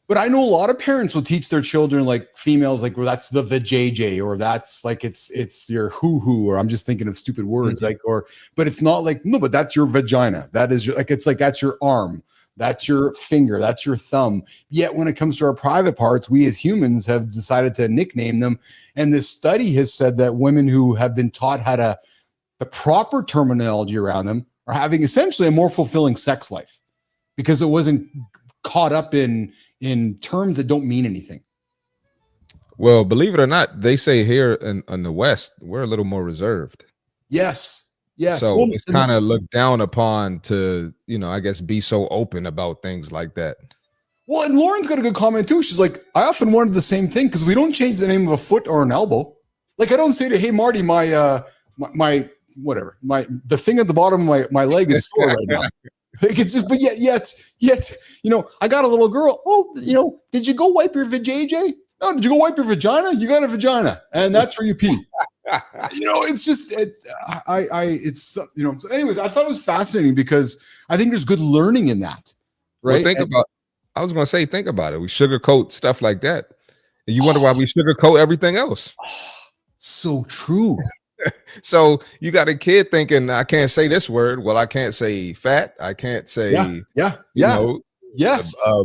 But I know a lot of parents will teach their children, like females, like, well, that's the vajayjay, or that's like it's your hoo-hoo, or I'm just thinking of stupid words, but it's not like, no, but that's your vagina. That is it's like that's your arm, that's your finger, that's your thumb. Yet when it comes to our private parts, we as humans have decided to nickname them. And this study has said that women who have been taught the proper terminology around them are having essentially a more fulfilling sex life, because it wasn't caught up in terms that don't mean anything. Well, believe it or not, they say here in the West, we're a little more reserved. Yes. So it's kind of looked down upon to, I guess, be so open about things like that. Well, and Lauren's got a good comment too. She's like, I often wondered the same thing, because we don't change the name of a foot or an elbow. Like, I don't say to, hey, Marty, my whatever, the thing at the bottom of my leg is sore right now. Like, it's just, but yet, I got a little girl. Oh, did you go wipe your vajayjay? No, did you go wipe your vagina? You got a vagina, and that's where you pee. It's just, so anyways, I thought it was fascinating, because I think there's good learning in that, right? Well, I was going to say, think about it. We sugarcoat stuff like that. And you wonder why we sugarcoat everything else. So true. So you got a kid thinking, I can't say this word. Well, I can't say fat. I can't say,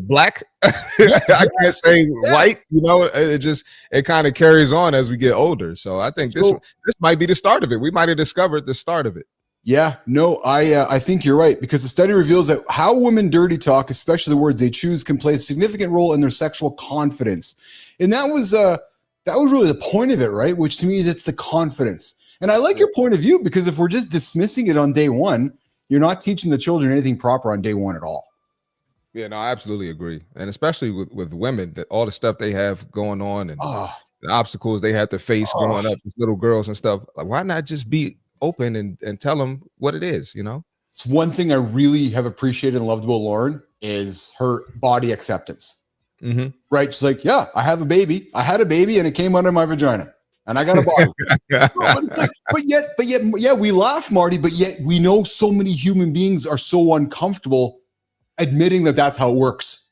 black. I can't say white. It kind of carries on as we get older. So I think this might be the start of it. We might have discovered the start of it. Yeah, no, I think you're right, because the study reveals that how women dirty talk, especially the words they choose, can play a significant role in their sexual confidence. And that was really the point of it, right? Which to me, it's the confidence. And I like your point of view, because if we're just dismissing it on day one, you're not teaching the children anything proper on day one at all. Yeah, no, I absolutely agree. And especially with women, that all the stuff they have going on and Oh, the obstacles they had to face growing up as little girls and stuff. Like, why not just be open and tell them what it is, you know? it's one thing I really have appreciated and loved about Lauren is her body acceptance. Mm-hmm. Right? She's like, yeah, I have a baby. I had a baby and it came under my vagina. And I got a body. No, but it's like, but yet, yeah, we laugh, Marty, but yet we know so many human beings are so uncomfortable admitting that that's how it works.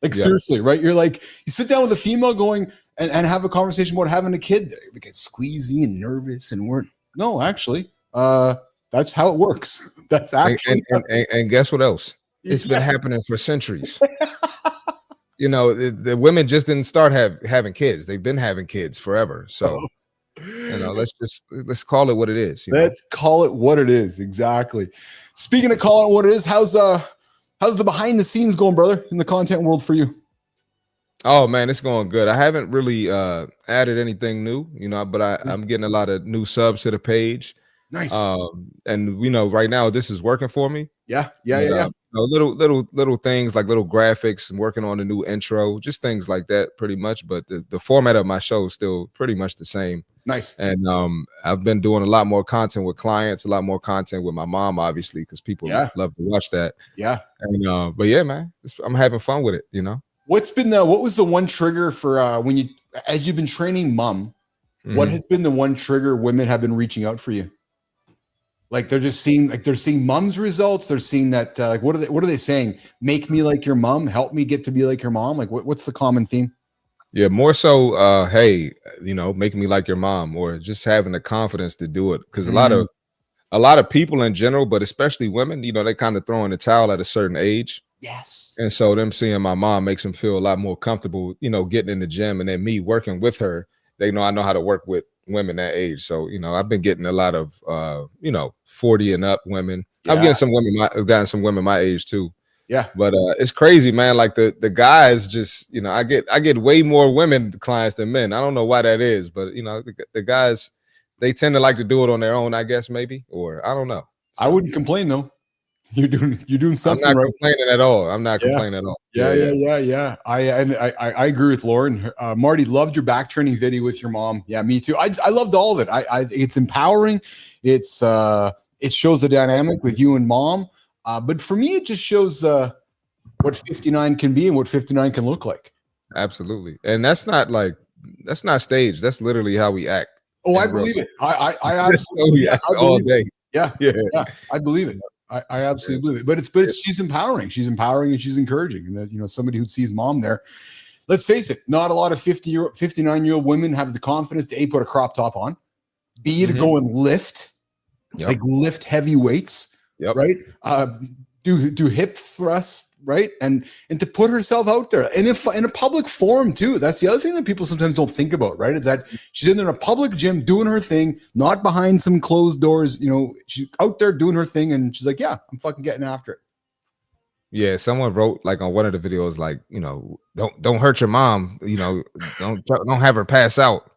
Like, seriously, right? You're like, you sit down with a female going and have a conversation about having a kid. We get squeezy and nervous and no, actually, that's how it works. That's actually. And guess what else? It's been happening for centuries. You know, the women just didn't start having kids. They've been having kids forever. So, you know, let's call it what it is. Let's call it what it is. Exactly. Speaking of calling it what it is, how's the behind the scenes going, brother, in the content world for you? Oh man, it's going good. I haven't really added anything new, you know, but I'm getting a lot of new subs to the page. Nice. And you know, right now this is working for me. Yeah. You know, little things like little graphics and working on a new intro, just things like that, pretty much. But the format of my show is still pretty much the same. Nice. And I've been doing a lot more content with clients, a lot more content with my mom, obviously, because people love to watch that. Yeah. And but yeah, man, I'm having fun with it. You know, what was the one trigger for when you, as you've been training mom, what has been the one trigger women have been reaching out for you? Like they're seeing mom's results. They're seeing that like what are they saying? Make me like your mom. Help me get to be like your mom. Like what's the common theme? Yeah, more so. Hey, you know, make me like your mom, or just having the confidence to do it. Because a lot of people in general, but especially women, you know, they kind of throw in the towel at a certain age. Yes. And so them seeing my mom makes them feel a lot more comfortable, you know, getting in the gym, and then me working with her. They know I know how to work with women that age. So, you know, I've been getting a lot of, you know, 40 and up women. Yeah. I've gotten some women my age too. Yeah. But it's crazy, man. Like the guys just, you know, I get way more women clients than men. I don't know why that is, but you know, the guys, they tend to like to do it on their own, I guess, maybe, or I don't know. So, I wouldn't complain though. You're doing something. I'm not right. Complaining at all. I'm not complaining at all. Yeah. I agree with Lauren. Marty, loved your back training video with your mom. Yeah, me too. I loved all of it. It's empowering. It shows the dynamic with you and mom. But for me, it just shows what 59 can be and what 59 can look like. Absolutely. And that's not staged. That's literally how we act. Oh, I believe it. I absolutely all day. Yeah. I believe it. I absolutely believe it. But she's empowering. She's empowering and she's encouraging. And that, you know, somebody who sees mom there. Let's face it, not a lot of 59-year-old women have the confidence to put a crop top on, B, to go and lift, like lift heavy weights, right? Do hip thrusts, right? And to put herself out there and if in a public forum too. That's the other thing that people sometimes don't think about, right? Is that she's in a public gym doing her thing, not behind some closed doors. You know, she's out there doing her thing, and she's like, "Yeah, I'm fucking getting after it." Yeah, someone wrote like on one of the videos, like, you know, don't hurt your mom. You know, don't have her pass out.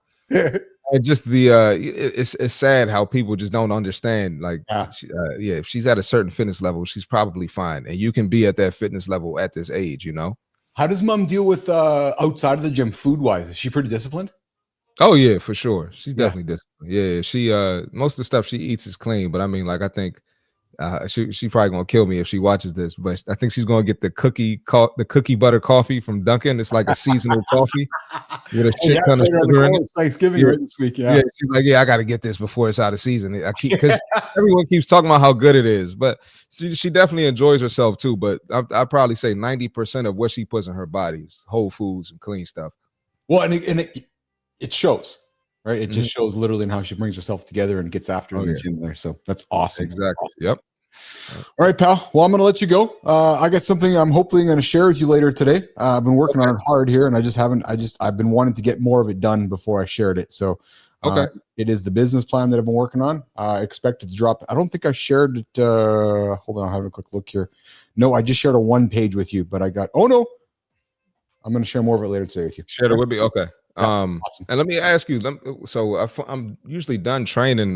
And just it's sad how people just don't understand. Like, if she's at a certain fitness level, she's probably fine, and you can be at that fitness level at this age. You know. How does mom deal with outside of the gym, food wise? Is she pretty disciplined? Oh yeah, for sure. She's definitely disciplined. Yeah, she most of the stuff she eats is clean, but I mean, like, I think she probably gonna kill me if she watches this, but I think she's gonna get the cookie butter coffee from Dunkin'. It's like a seasonal coffee with a shit ton of sugar in it. It's Thanksgiving right this week. Yeah, she's like, I got to get this before it's out of season. Because everyone keeps talking about how good it is, but she definitely enjoys herself too. But I'd probably say 90% of what she puts in her body is whole foods and clean stuff. Well, and it shows. Right, it just shows literally in how she brings herself together and gets after in the gym there. So that's awesome. Exactly. Awesome. Yep. All right, pal. Well, I'm going to let you go. I got something I'm hopefully going to share with you later today. I've been working on it hard here, and I've been wanting to get more of it done before I shared it. So it is the business plan that I've been working on. I expect it to drop. I don't think I shared it. Hold on, I'll have a quick look here. No, I just shared a 1 page with you, but I'm going to share more of it later today with you. Share it with me. Okay. Awesome. And let me ask you, so I'm usually done training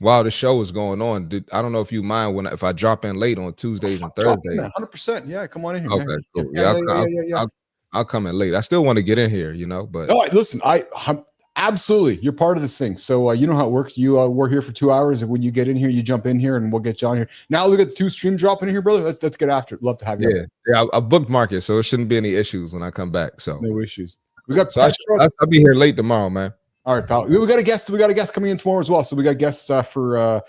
while the show is going on. I don't know if you mind if I drop in late on Tuesdays and Thursdays. 100%. Yeah, come on in here. Okay, Man. cool. Yeah. I'll come in late. I still want to get in here, but no, listen, I'm absolutely, you're part of this thing. So you know how it works. You we're here for 2 hours, and when you get in here, you jump in here, and we'll get you on here. Now look at the 2 stream dropping in here, brother. Let's get after it. Love to have you. Yeah. I booked market, so it shouldn't be any issues when I come back. So no issues. We got. So I'll be here late tomorrow, man. All right, pal. We got a guest. We got a guest coming in tomorrow as well. So we got guests for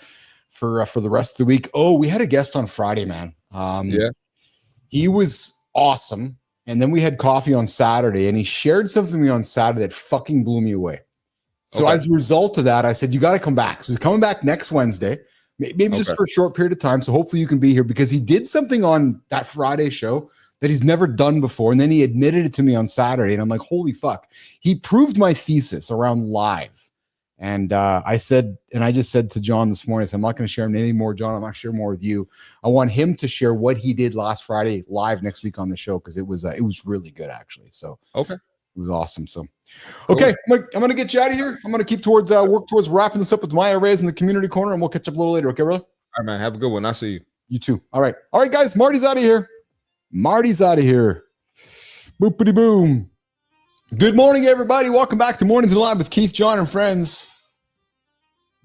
the rest of the week. Oh, we had a guest on Friday, man. He was awesome. And then we had coffee on Saturday, and he shared something with me on Saturday that fucking blew me away. So as a result of that, I said, you got to come back. So he's coming back next Wednesday, maybe just for a short period of time. So hopefully you can be here, because he did something on that Friday show that he's never done before. And then he admitted it to me on Saturday. And I'm like, holy fuck. He proved my thesis around live. And I just said to John this morning, I said, I'm not going to share him anymore, John. I'm not sharing more with you. I want him to share what he did last Friday live next week on the show, because it was really good, actually. So it was awesome. So okay, cool. I'm gonna get you out of here. I'm gonna keep work towards wrapping this up with my arrays in the community corner, and we'll catch up a little later. Okay, brother? All right, man. Have a good one. I'll see you. You too. All right, guys. Marty's out of here. Boopity boom. Good morning, everybody. Welcome back to Mornings in Live with Keith, John, and friends.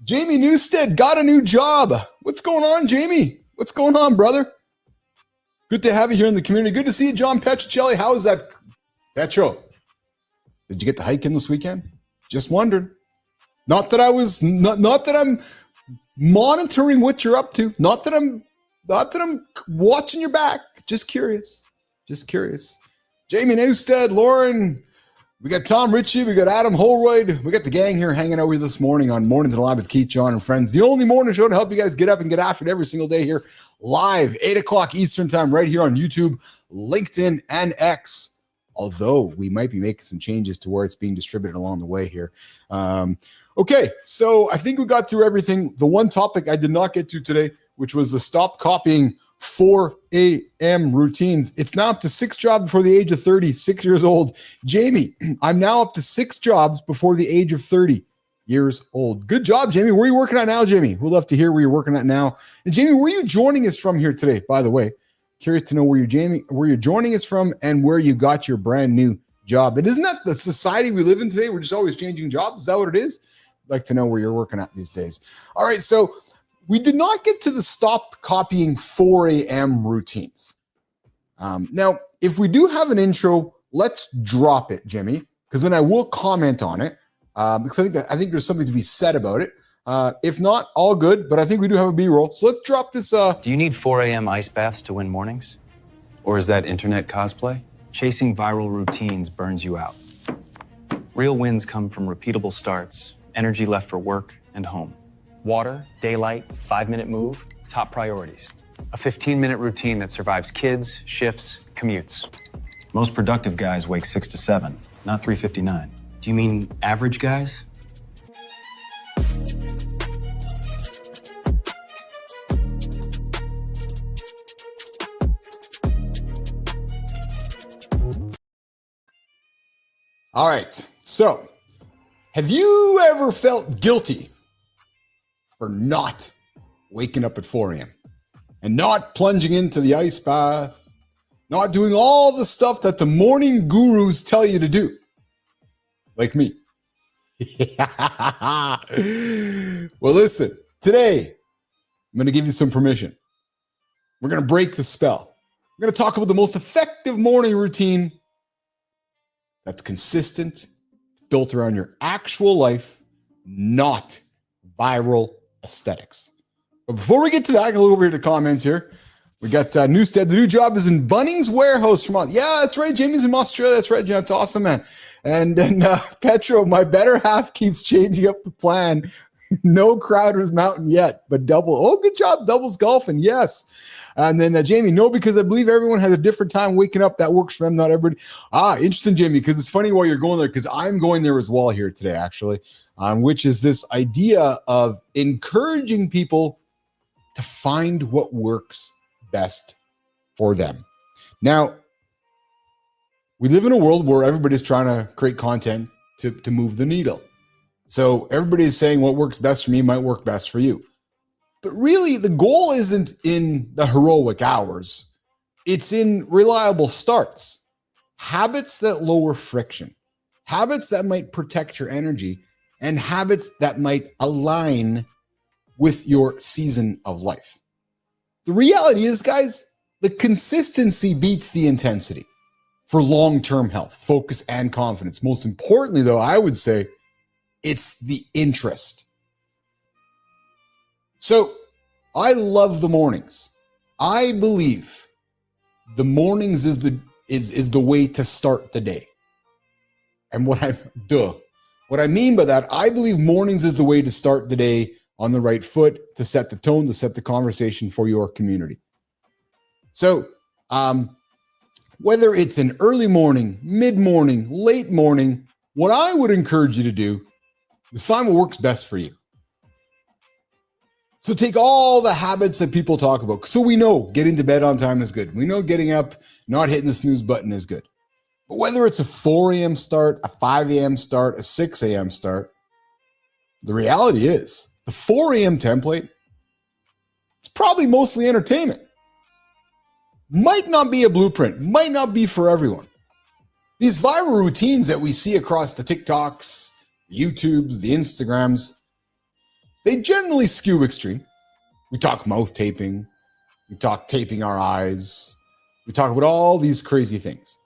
Jamie Newstead got a new job. What's going on, Jamie? What's going on, brother? Good to have you here in the community. Good to see you, John Petrocelli. How is that, Petro? Did you get to hike in this weekend? Just wondered. Not that I'm monitoring what you're up to. Not that I'm watching your back. Just curious. Jamie Newstead, Lauren. We got Tom Ritchie. We got Adam Holroyd. We got the gang here hanging out with you this morning on Mornings in Live with Keith, John, and friends. The only morning show to help you guys get up and get after it every single day here, live, 8 o'clock Eastern time, right here on YouTube, LinkedIn, and X. Although we might be making some changes to where it's being distributed along the way here. Okay, so I think we got through everything. The one topic I did not get to today, which was the stop copying 4 a.m. routines. It's now up to 6 jobs before the age of 30, 6 years old. Jamie, I'm now up to 6 jobs before the age of 30 years old. Good job, Jamie. Where are you working at now, Jamie? We'd love to hear where you're working at now. And Jamie, where are you joining us from here today, by the way? Curious to know where you're joining us from and where you got your brand new job. And isn't that the society we live in today? We're just always changing jobs. Is that what it is? I'd like to know where you're working at these days. All right, so we did not get to the stop copying 4 a.m. routines. Now, if we do have an intro, let's drop it, Jimmy, because then I will comment on it, because I think there's something to be said about it. If not, all good, but I think we do have a B-roll. So let's drop this. Do you need 4 a.m. ice baths to win mornings? Or is that internet cosplay? Chasing viral routines burns you out. Real wins come from repeatable starts, energy left for work and home. Water, daylight, 5-minute move, top priorities. A 15-minute routine that survives kids, shifts, commutes. Most productive guys wake 6 to 7, not 3:59. Do you mean average guys? All right. So, have you ever felt guilty for not waking up at 4 a.m. and not plunging into the ice bath, not doing all the stuff that the morning gurus tell you to do, like me? Well, listen, today I'm going to give you some permission. We're going to break the spell. We're going to talk about the most effective morning routine that's consistent, built around your actual life, not viral aesthetics. But before we get to that, I can look over here to the comments here. We got Newstead. The new job is in Bunnings Warehouse from. Yeah, that's right. Jamie's in Australia. That's right. That's awesome, man. And then Petro, my better half keeps changing up the plan. No Crowder's Mountain yet, but double. Oh, good job. Doubles golfing. Yes. And then Jamie, no, because I believe everyone has a different time waking up. That works for them, not everybody. Interesting, Jamie, because it's funny while you're going there, because I'm going there as well here today, actually, which is this idea of encouraging people to find what works best for them. Now, we live in a world where everybody's trying to create content to move the needle. So everybody's saying what works best for me might work best for you. But really, the goal isn't in the heroic hours. It's in reliable starts, habits that lower friction, habits that might protect your energy, and habits that might align with your season of life. The reality is, guys, the consistency beats the intensity for long-term health, focus, and confidence. Most importantly, though, I would say it's the interest. So I love the mornings. I believe the mornings is the way to start the day. And what I mean by that, I believe mornings is the way to start the day on the right foot, to set the tone, to set the conversation for your community. So whether it's an early morning, mid-morning, late morning, what I would encourage you to do is find what works best for you. So take all the habits that people talk about. So we know getting to bed on time is good. We know getting up, not hitting the snooze button is good. But whether it's a 4 a.m. start, a 5 a.m. start, a 6 a.m. start, the reality is the 4 a.m. template, it's probably mostly entertainment. Might not be a blueprint, might not be for everyone. These viral routines that we see across the TikToks, YouTubes, the Instagrams, they generally skew extreme. We talk mouth taping, we talk taping our eyes, we talk about all these crazy things.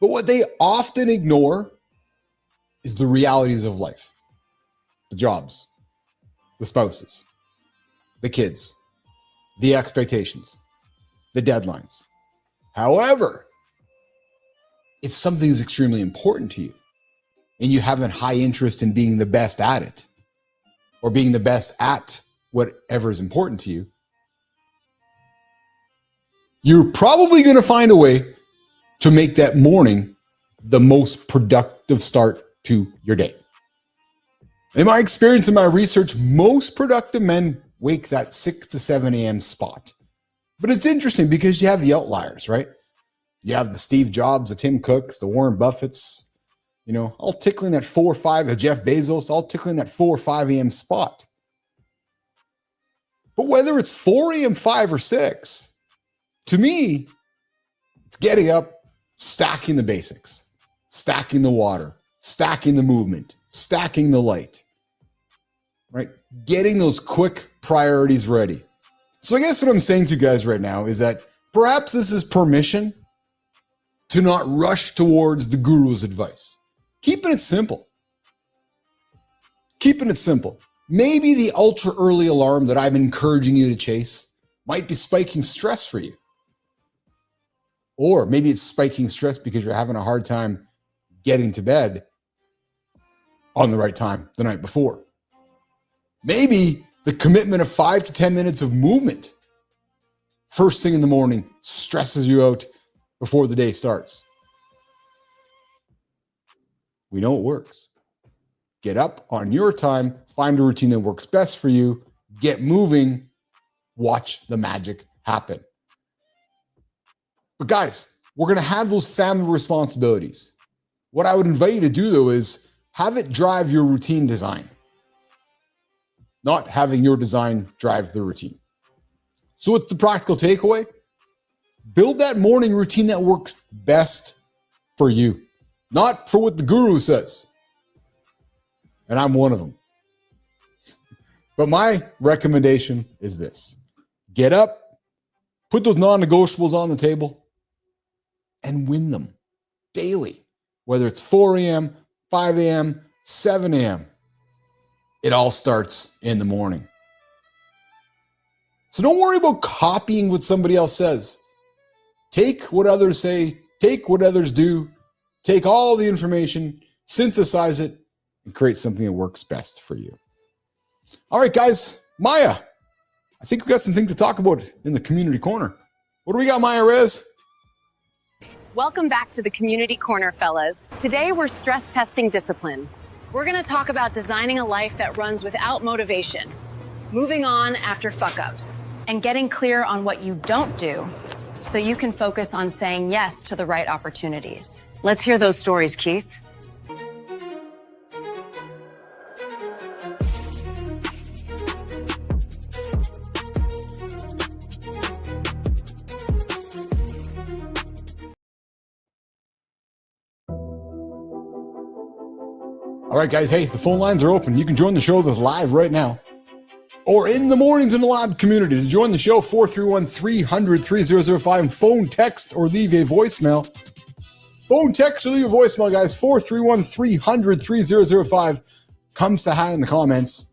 But what they often ignore is the realities of life. The jobs, the spouses, the kids, the expectations, the deadlines. However, if something is extremely important to you and you have a high interest in being the best at it, or being the best at whatever is important to you, you're probably going to find a way to make that morning the most productive start to your day. In my experience, in my research, most productive men wake that 6 to 7 a.m. spot. But it's interesting because you have the outliers, right? You have the Steve Jobs, the Tim Cooks, the Warren Buffetts, all tickling that 4 or 5, the Jeff Bezos, all tickling that 4 or 5 a.m. spot. But whether it's 4 a.m., 5 or 6, to me, it's getting up, stacking the basics, stacking the water, stacking the movement, stacking the light, right? Getting those quick priorities ready. So I guess what I'm saying to you guys right now is that perhaps this is permission to not rush towards the guru's advice. Keeping it simple. Keeping it simple. Maybe the ultra early alarm that I'm encouraging you to chase might be spiking stress for you. Or maybe it's spiking stress because you're having a hard time getting to bed on the right time the night before. Maybe the commitment of 5 to 10 minutes of movement first thing in the morning stresses you out before the day starts. We know it works. Get up on your time, find a routine that works best for you, get moving, watch the magic happen. But guys, we're going to have those family responsibilities. What I would invite you to do, though, is have it drive your routine design, not having your design drive the routine. So what's the practical takeaway? Build that morning routine that works best for you, not for what the guru says. And I'm one of them. But my recommendation is this. Get up, put those non-negotiables on the table, and win them daily. Whether it's 4 a.m., 5 a.m., 7 a.m., it all starts in the morning. So don't worry about copying what somebody else says. Take what others say, take what others do, take all the information, synthesize it, and create something that works best for you. All right, guys, Maya, I think we got some things to talk about in the community corner. What do we got, Maya Rez? Welcome back to the Community Corner, fellas. Today, we're stress testing discipline. We're going to talk about designing a life that runs without motivation, moving on after fuck-ups, and getting clear on what you don't do so you can focus on saying yes to the right opportunities. Let's hear those stories, Keith. All right, guys. Hey, the phone lines are open. You can join the show that's live right now, or in the mornings in the lab community. To join the show, 431-300-3005. Phone, text, or leave a voicemail. Phone, text, or leave a voicemail, guys. 431-300-3005. Come say hi in the comments.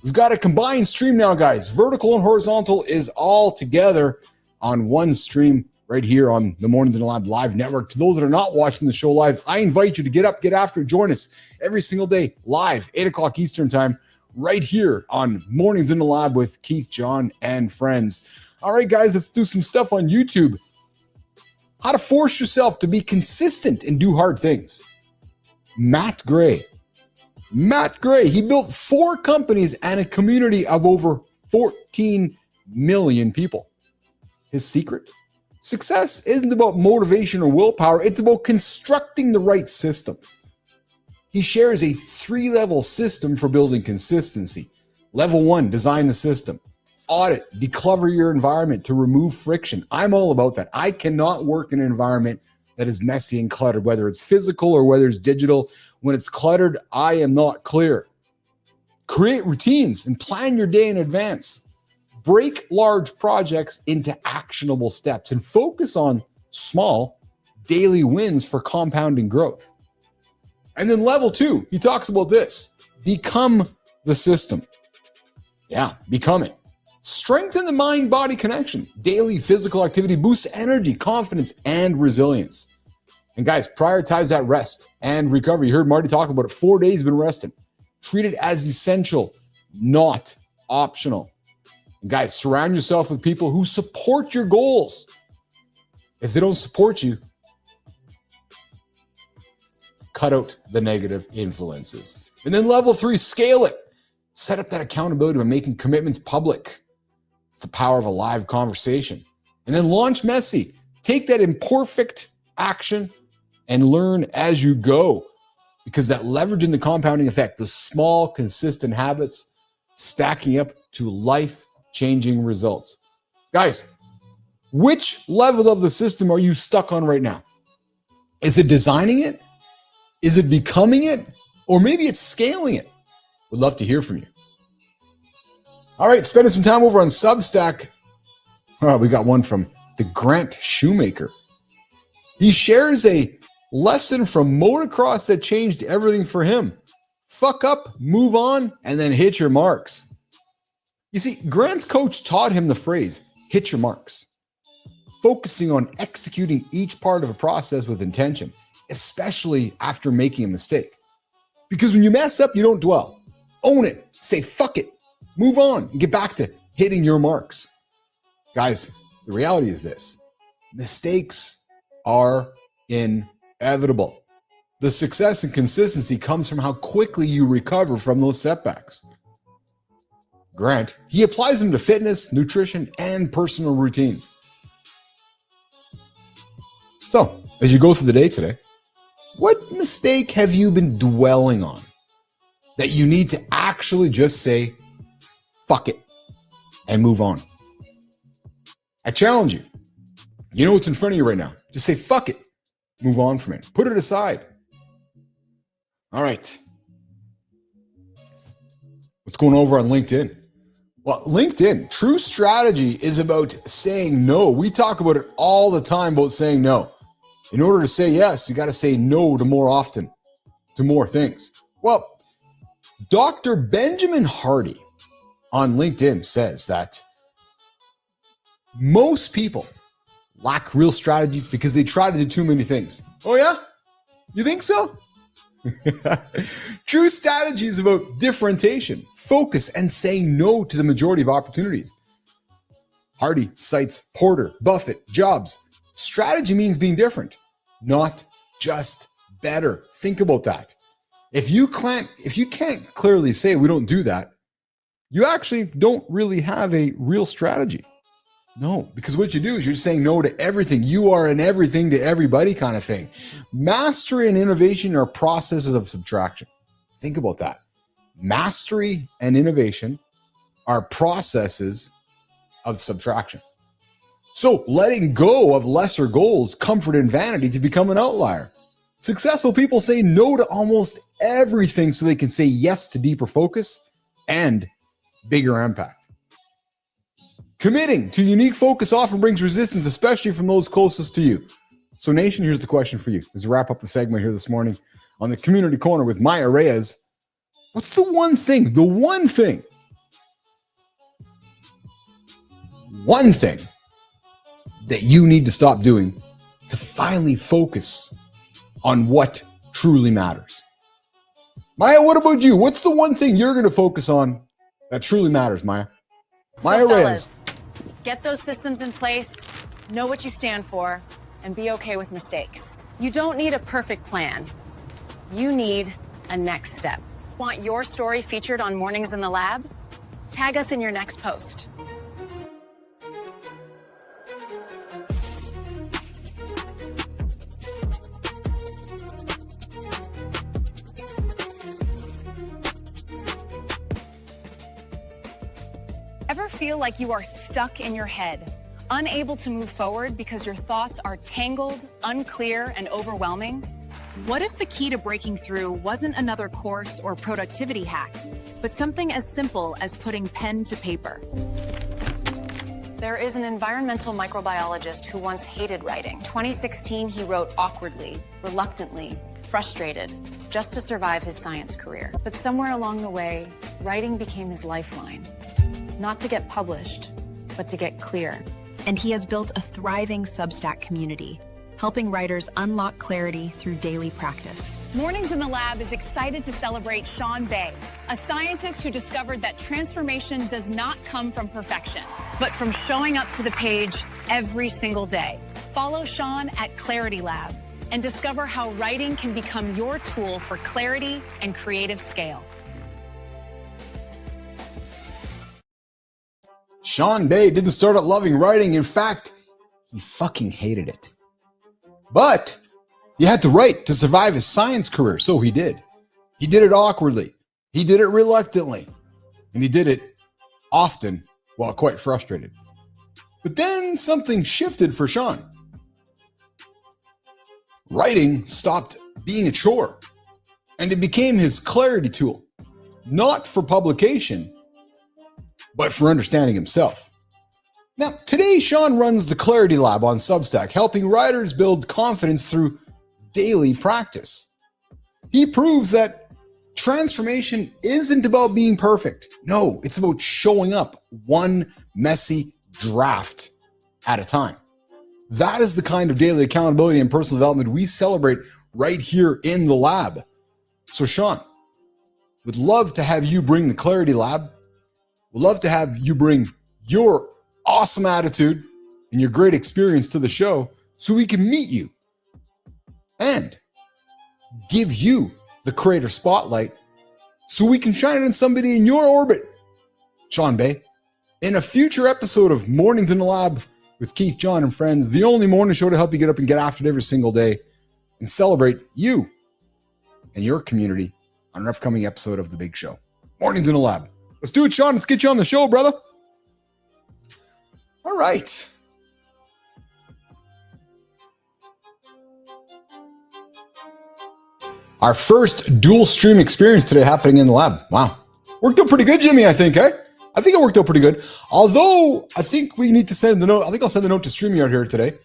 We've got a combined stream now, guys. Vertical and horizontal is all together on one stream right here on the Mornings in the Lab live network. To those that are not watching the show live, I invite you to get up, get after, join us every single day live, 8 o'clock Eastern time, right here on Mornings in the Lab with Keith, John, and friends. All right, guys, let's do some stuff on YouTube. How to force yourself to be consistent and do hard things. Matt Gray, he built 4 companies and a community of over 14 million people. His secret? Success isn't about motivation or willpower. It's about constructing the right systems. He shares a 3-level system for building consistency. Level 1, design the system. Audit, declutter your environment to remove friction. I'm all about that. I cannot work in an environment that is messy and cluttered, whether it's physical or whether it's digital. When it's cluttered, I am not clear. Create routines and plan your day in advance. Break large projects into actionable steps and focus on small daily wins for compounding growth. And then level 2, he talks about this. Become the system. Yeah, become it. Strengthen the mind-body connection. Daily physical activity boosts energy, confidence, and resilience. And guys, prioritize that rest and recovery. You heard Marty talk about it. 4 days you've been resting. Treat it as essential, not optional. And guys, surround yourself with people who support your goals. If they don't support you, cut out the negative influences. And then level 3, scale it. Set up that accountability by making commitments public. It's the power of a live conversation. And then launch messy. Take that imperfect action and learn as you go, because that leveraging the compounding effect, the small, consistent habits stacking up to life-changing results. Guys, which level of the system are you stuck on right now? Is it designing it? Is it becoming it? Or maybe it's scaling it? Would love to hear from you. All right, spending some time over on Substack. Oh, we got one from the Grant Shoemaker. He shares a lesson from motocross that changed everything for him. Fuck up, move on, and then hit your marks. You see, Grant's coach taught him the phrase, hit your marks, focusing on executing each part of a process with intention, especially after making a mistake. Because when you mess up, you don't dwell. Own it. Say, fuck it. Move on and get back to hitting your marks. Guys, the reality is this. Mistakes are inevitable. The success and consistency comes from how quickly you recover from those setbacks. Grant, he applies them to fitness, nutrition, and personal routines. So, as you go through the day today, what mistake have you been dwelling on that you need to actually just say, fuck it, and move on? I challenge you. You know what's in front of you right now. Just say, fuck it. Move on from it. Put it aside. All right. What's going over on LinkedIn? Well, LinkedIn, true strategy is about saying no. We talk about it all the time about saying no. In order to say yes, you got to say no to more often, to more things. Well, Dr. Benjamin Hardy on LinkedIn says that most people lack real strategy because they try to do too many things. Oh yeah? You think so? True strategy is about differentiation, focus, and saying no to the majority of opportunities. Hardy cites Porter, Buffett, Jobs. Strategy means being different, not just better. Think about that. If you can't clearly say we don't do that, you actually don't really have a real strategy. No, because what you do is you're saying no to everything. You are an everything to everybody kind of thing. Mastery and innovation are processes of subtraction. Think about that. Mastery and innovation are processes of subtraction. So letting go of lesser goals, comfort, and vanity to become an outlier. Successful people say no to almost everything so they can say yes to deeper focus and bigger impact. Committing to unique focus often brings resistance, especially from those closest to you. So, Nation, here's the question for you. As we wrap up the segment here this morning on the Community Corner with Maya Reyes, what's the one thing that you need to stop doing to finally focus on what truly matters? Maya, what about you? What's the one thing you're going to focus on that truly matters, Maya? Maya Reyes. Get those systems in place, know what you stand for, and be okay with mistakes. You don't need a perfect plan. You need a next step. Want your story featured on Mornings in the Lab? Tag us in your next post. Ever feel like you are stuck in your head, unable to move forward because your thoughts are tangled, unclear, and overwhelming? What if the key to breaking through wasn't another course or productivity hack, but something as simple as putting pen to paper? There is an environmental microbiologist who once hated writing. 2016, he wrote awkwardly, reluctantly, frustrated, just to survive his science career. But somewhere along the way, writing became his lifeline. Not to get published, but to get clear. And he has built a thriving Substack community, helping writers unlock clarity through daily practice. Mornings in the Lab is excited to celebrate Sean Bay, a scientist who discovered that transformation does not come from perfection, but from showing up to the page every single day. Follow Sean at Clarity Lab and discover how writing can become your tool for clarity and creative scale. Sean Bay didn't start out loving writing. In fact, he fucking hated it. But he had to write to survive his science career, so he did. He did it awkwardly. He did it reluctantly. And he did it often while quite frustrated. But then something shifted for Sean. Writing stopped being a chore, and it became his clarity tool, not for publication, but for understanding himself. Now, today, Sean runs the Clarity Lab on Substack, helping writers build confidence through daily practice. He proves that transformation isn't about being perfect. No, it's about showing up one messy draft at a time. That is the kind of daily accountability and personal development we celebrate right here in the lab. So, Sean, would love to have you bring the Clarity Lab. We'd love to have you bring your awesome attitude and your great experience to the show so we can meet you and give you the creator spotlight so we can shine it on somebody in your orbit. Sean Bay, in a future episode of Mornings in the Lab with Keith, John, and friends, the only morning show to help you get up and get after it every single day and celebrate you and your community on an upcoming episode of The Big Show. Mornings in the Lab. Let's do it, Sean. Let's get you on the show, brother. All right. Our first dual stream experience today happening in the lab. Wow. Worked out pretty good, Jimmy, I think, eh? I think it worked out pretty good. Although, I think we need to send the note. I think I'll send the note to StreamYard here today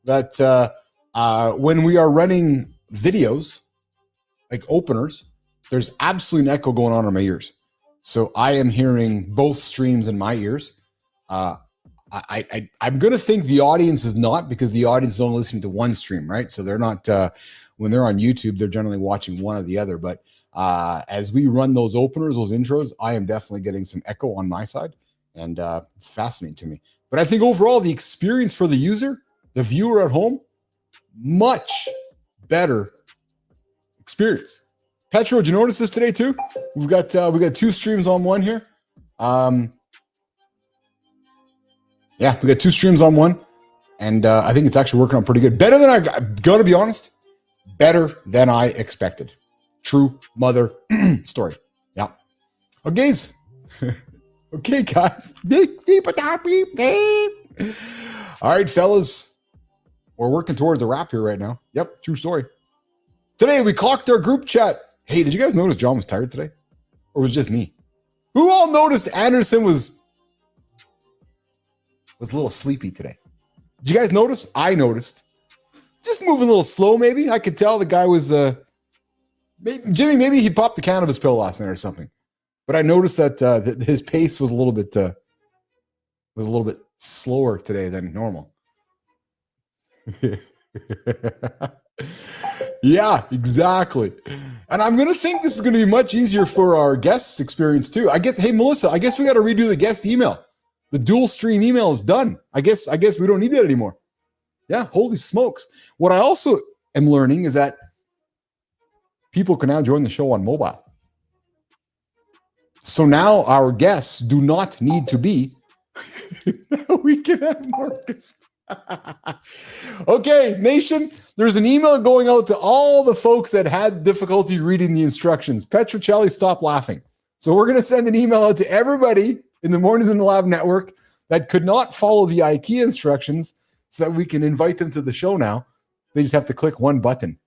that when we are running videos, like openers, there's absolutely an echo going on in my ears. So I am hearing both streams in my ears. I'm going to think the audience is not, because the audience is only listening to one stream, right? So they're not, when they're on YouTube, they're generally watching one or the other. But as we run those openers, those intros, I am definitely getting some echo on my side. And it's fascinating to me. But I think overall, the experience for the user, the viewer at home, much better experience. Petro, did you notice this today too? We got two streams on one here. Yeah, we got two streams on one, and I think it's actually working out pretty good. Better than I gotta be honest. Better than I expected. True mother story. Yeah. Okay, guys. Okay, guys. All right, fellas. We're working towards a wrap here right now. Yep, true story. Today, we clocked our group chat. Hey, did you guys notice John was tired today? Or was it just me? Who all noticed Andersen was a little sleepy today? Did you guys notice? I noticed. Just moving a little slow, maybe. I could tell the guy was, Jimmy, maybe he popped the cannabis pill last night or something. But I noticed that his pace was a little bit slower today than normal. Yeah, exactly. And I'm going to think this is going to be much easier for our guests' experience too. I guess, hey, Melissa, I guess we got to redo the guest email. The dual stream email is done. I guess we don't need that anymore. Yeah, holy smokes. What I also am learning is that people can now join the show on mobile. So now our guests do not need to be. We can have Marcus. Okay, nation, there's an email going out to all the folks that had difficulty reading the instructions. Petrocelli, stop laughing. So we're going to send an email out to everybody in the Mornings in the Lab network that could not follow the IKEA instructions so that we can invite them to the show now. They just have to click one button.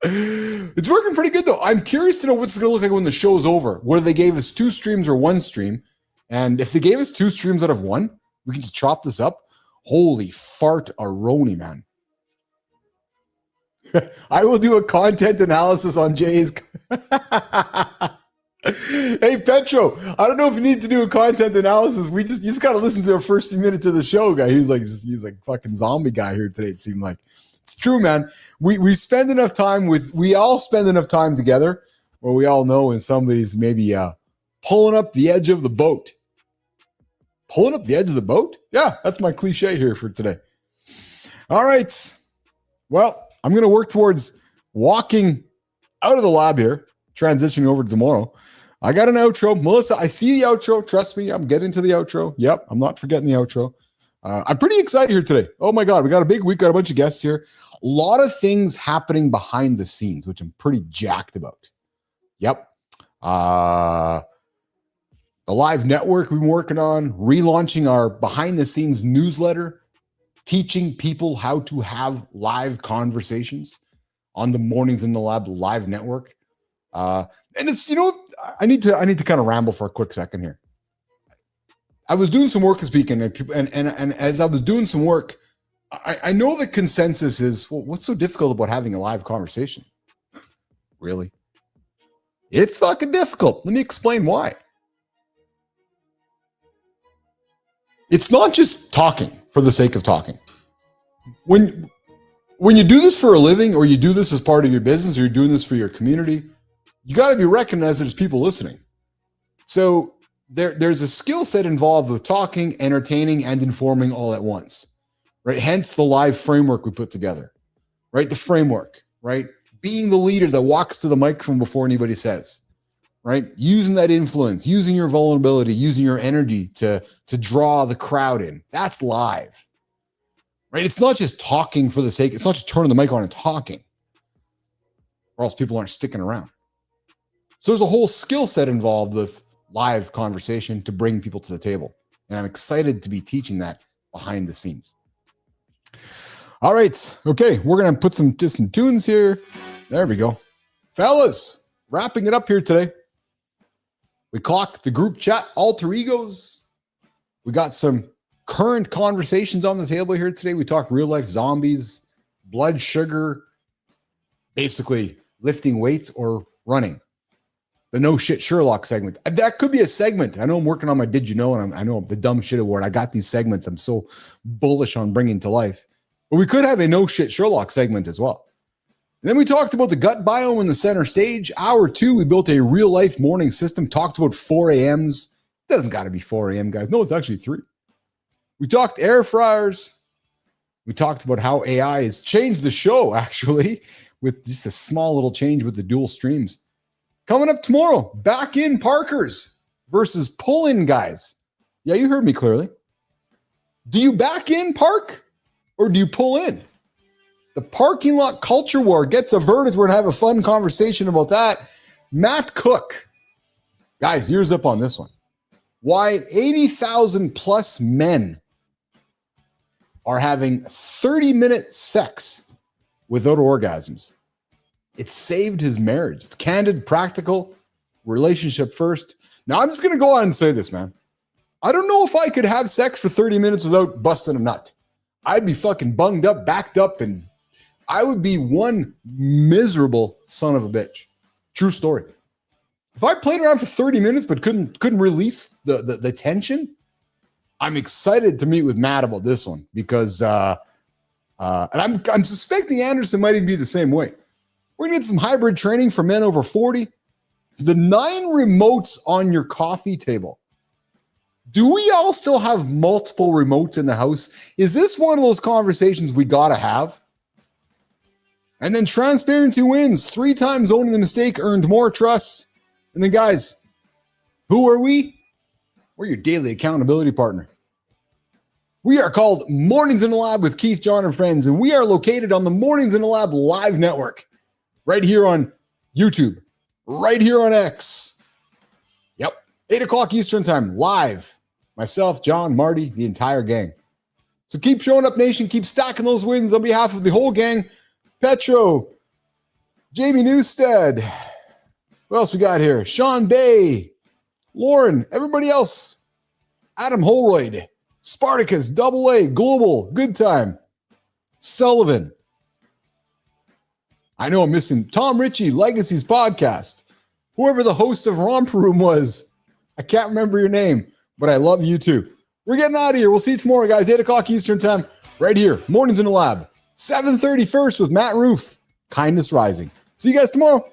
It's working pretty good, though. I'm curious to know what's going to look like when the show's over, whether they gave us 2 streams or 1 stream. And if they gave us 2 streams out of 1, we can just chop this up. Holy fart-a-roni, man. I will do a content analysis on Jay's. Hey, Petro, I don't know if you need to do a content analysis. You just got to listen to the first few minutes of the show, guy. He's like fucking zombie guy here today, it seemed like. It's true, man. We spend enough time we all spend enough time together where we all know when somebody's maybe pulling up the edge of the boat. Pulling up the edge of the boat? Yeah, that's my cliche here for today. All right. Well, I'm going to work towards walking out of the lab here, transitioning over to tomorrow. I got an outro. Melissa, I see the outro. Trust me, I'm getting to the outro. Yep, I'm not forgetting the outro. I'm pretty excited here today. Oh my God, we got a big week, got a bunch of guests here. A lot of things happening behind the scenes, which I'm pretty jacked about. Yep. The live network we've been working on, relaunching our behind the scenes newsletter, teaching people how to have live conversations on the Mornings in the Lab live network. And it's, I need to kind of ramble for a quick second here. I was doing some work this weekend, and as I was doing some work, I know the consensus is, well, what's so difficult about having a live conversation? Really? It's fucking difficult. Let me explain why. It's not just talking for the sake of talking. When you do this for a living, or you do this as part of your business, or you're doing this for your community, you got to be recognized that there's people listening. So there's a skill set involved with talking, entertaining, and informing all at once, right? Hence the live framework we put together, right? The framework, right? Being the leader that walks to the microphone before anybody says, right? Using that influence, using your vulnerability, using your energy to draw the crowd in. That's live, right? It's not just talking for the sake. It's not just turning the mic on and talking, or else people aren't sticking around. So there's a whole skill set involved with live conversation to bring people to the table. And I'm excited to be teaching that behind the scenes. All right. Okay. We're going to put some distant tunes here. There we go. Fellas, wrapping it up here today. We clocked the group chat alter egos. We got some current conversations on the table here today. We talked real life zombies, blood sugar, basically lifting weights or running. The no shit Sherlock segment. That could be a segment. I know I'm working on my Did You Know, and I know the dumb shit award. I got these segments I'm so bullish on bringing to life. But we could have a no shit Sherlock segment as well. And then we talked about the gut biome in the center stage. Hour 2, we built a real life morning system. Talked about 4 a.m.s. It doesn't got to be 4 a.m., guys. No, it's actually 3. We talked air fryers. We talked about how AI has changed the show, actually, with just a small little change with the dual streams. Coming up tomorrow, back in Parkers versus pull-in guys. Yeah, you heard me clearly. Do you back in park or do you pull in? The parking lot culture war gets averted. We're going to have a fun conversation about that. Matt Cook. Guys, ears up on this one. Why 80,000 plus men are having 30-minute sex without orgasms. It saved his marriage. It's candid, practical, relationship first. Now, I'm just going to go on and say this, man. I don't know if I could have sex for 30 minutes without busting a nut. I'd be fucking bunged up, backed up, and I would be one miserable son of a bitch. True story. If I played around for 30 minutes but couldn't release the tension, I'm excited to meet with Matt about this one because and I'm suspecting Andersen might even be the same way. We're gonna get some hybrid training for men over 40. The 9 remotes on your coffee table. Do we all still have multiple remotes in the house? Is this one of those conversations we gotta have? And then transparency wins. 3 times owning the mistake earned more trust. And then guys, who are we? We're your daily accountability partner. We are called Mornings in the Lab with Keith, Jon, and Friends, and we are located on the Mornings in the Lab live network, right here on YouTube, right here on X. Yep, 8 o'clock Eastern time, live. Myself, John, Marty, the entire gang. So keep showing up, nation. Keep stacking those wins on behalf of the whole gang. Petro, Jamie Newstead. What else we got here? Sean Bay, Lauren, everybody else. Adam Holroyd, Spartacus, Double A, Global, Good Time, Sullivan. I know I'm missing Tom Ritchie, Legacies Podcast. Whoever the host of Romper Room was. I can't remember your name, but I love you too. We're getting out of here. We'll see you tomorrow, guys. 8 o'clock Eastern time, right here. Mornings in the Lab. 7:30 first with Matt Roof. Kindness Rising. See you guys tomorrow.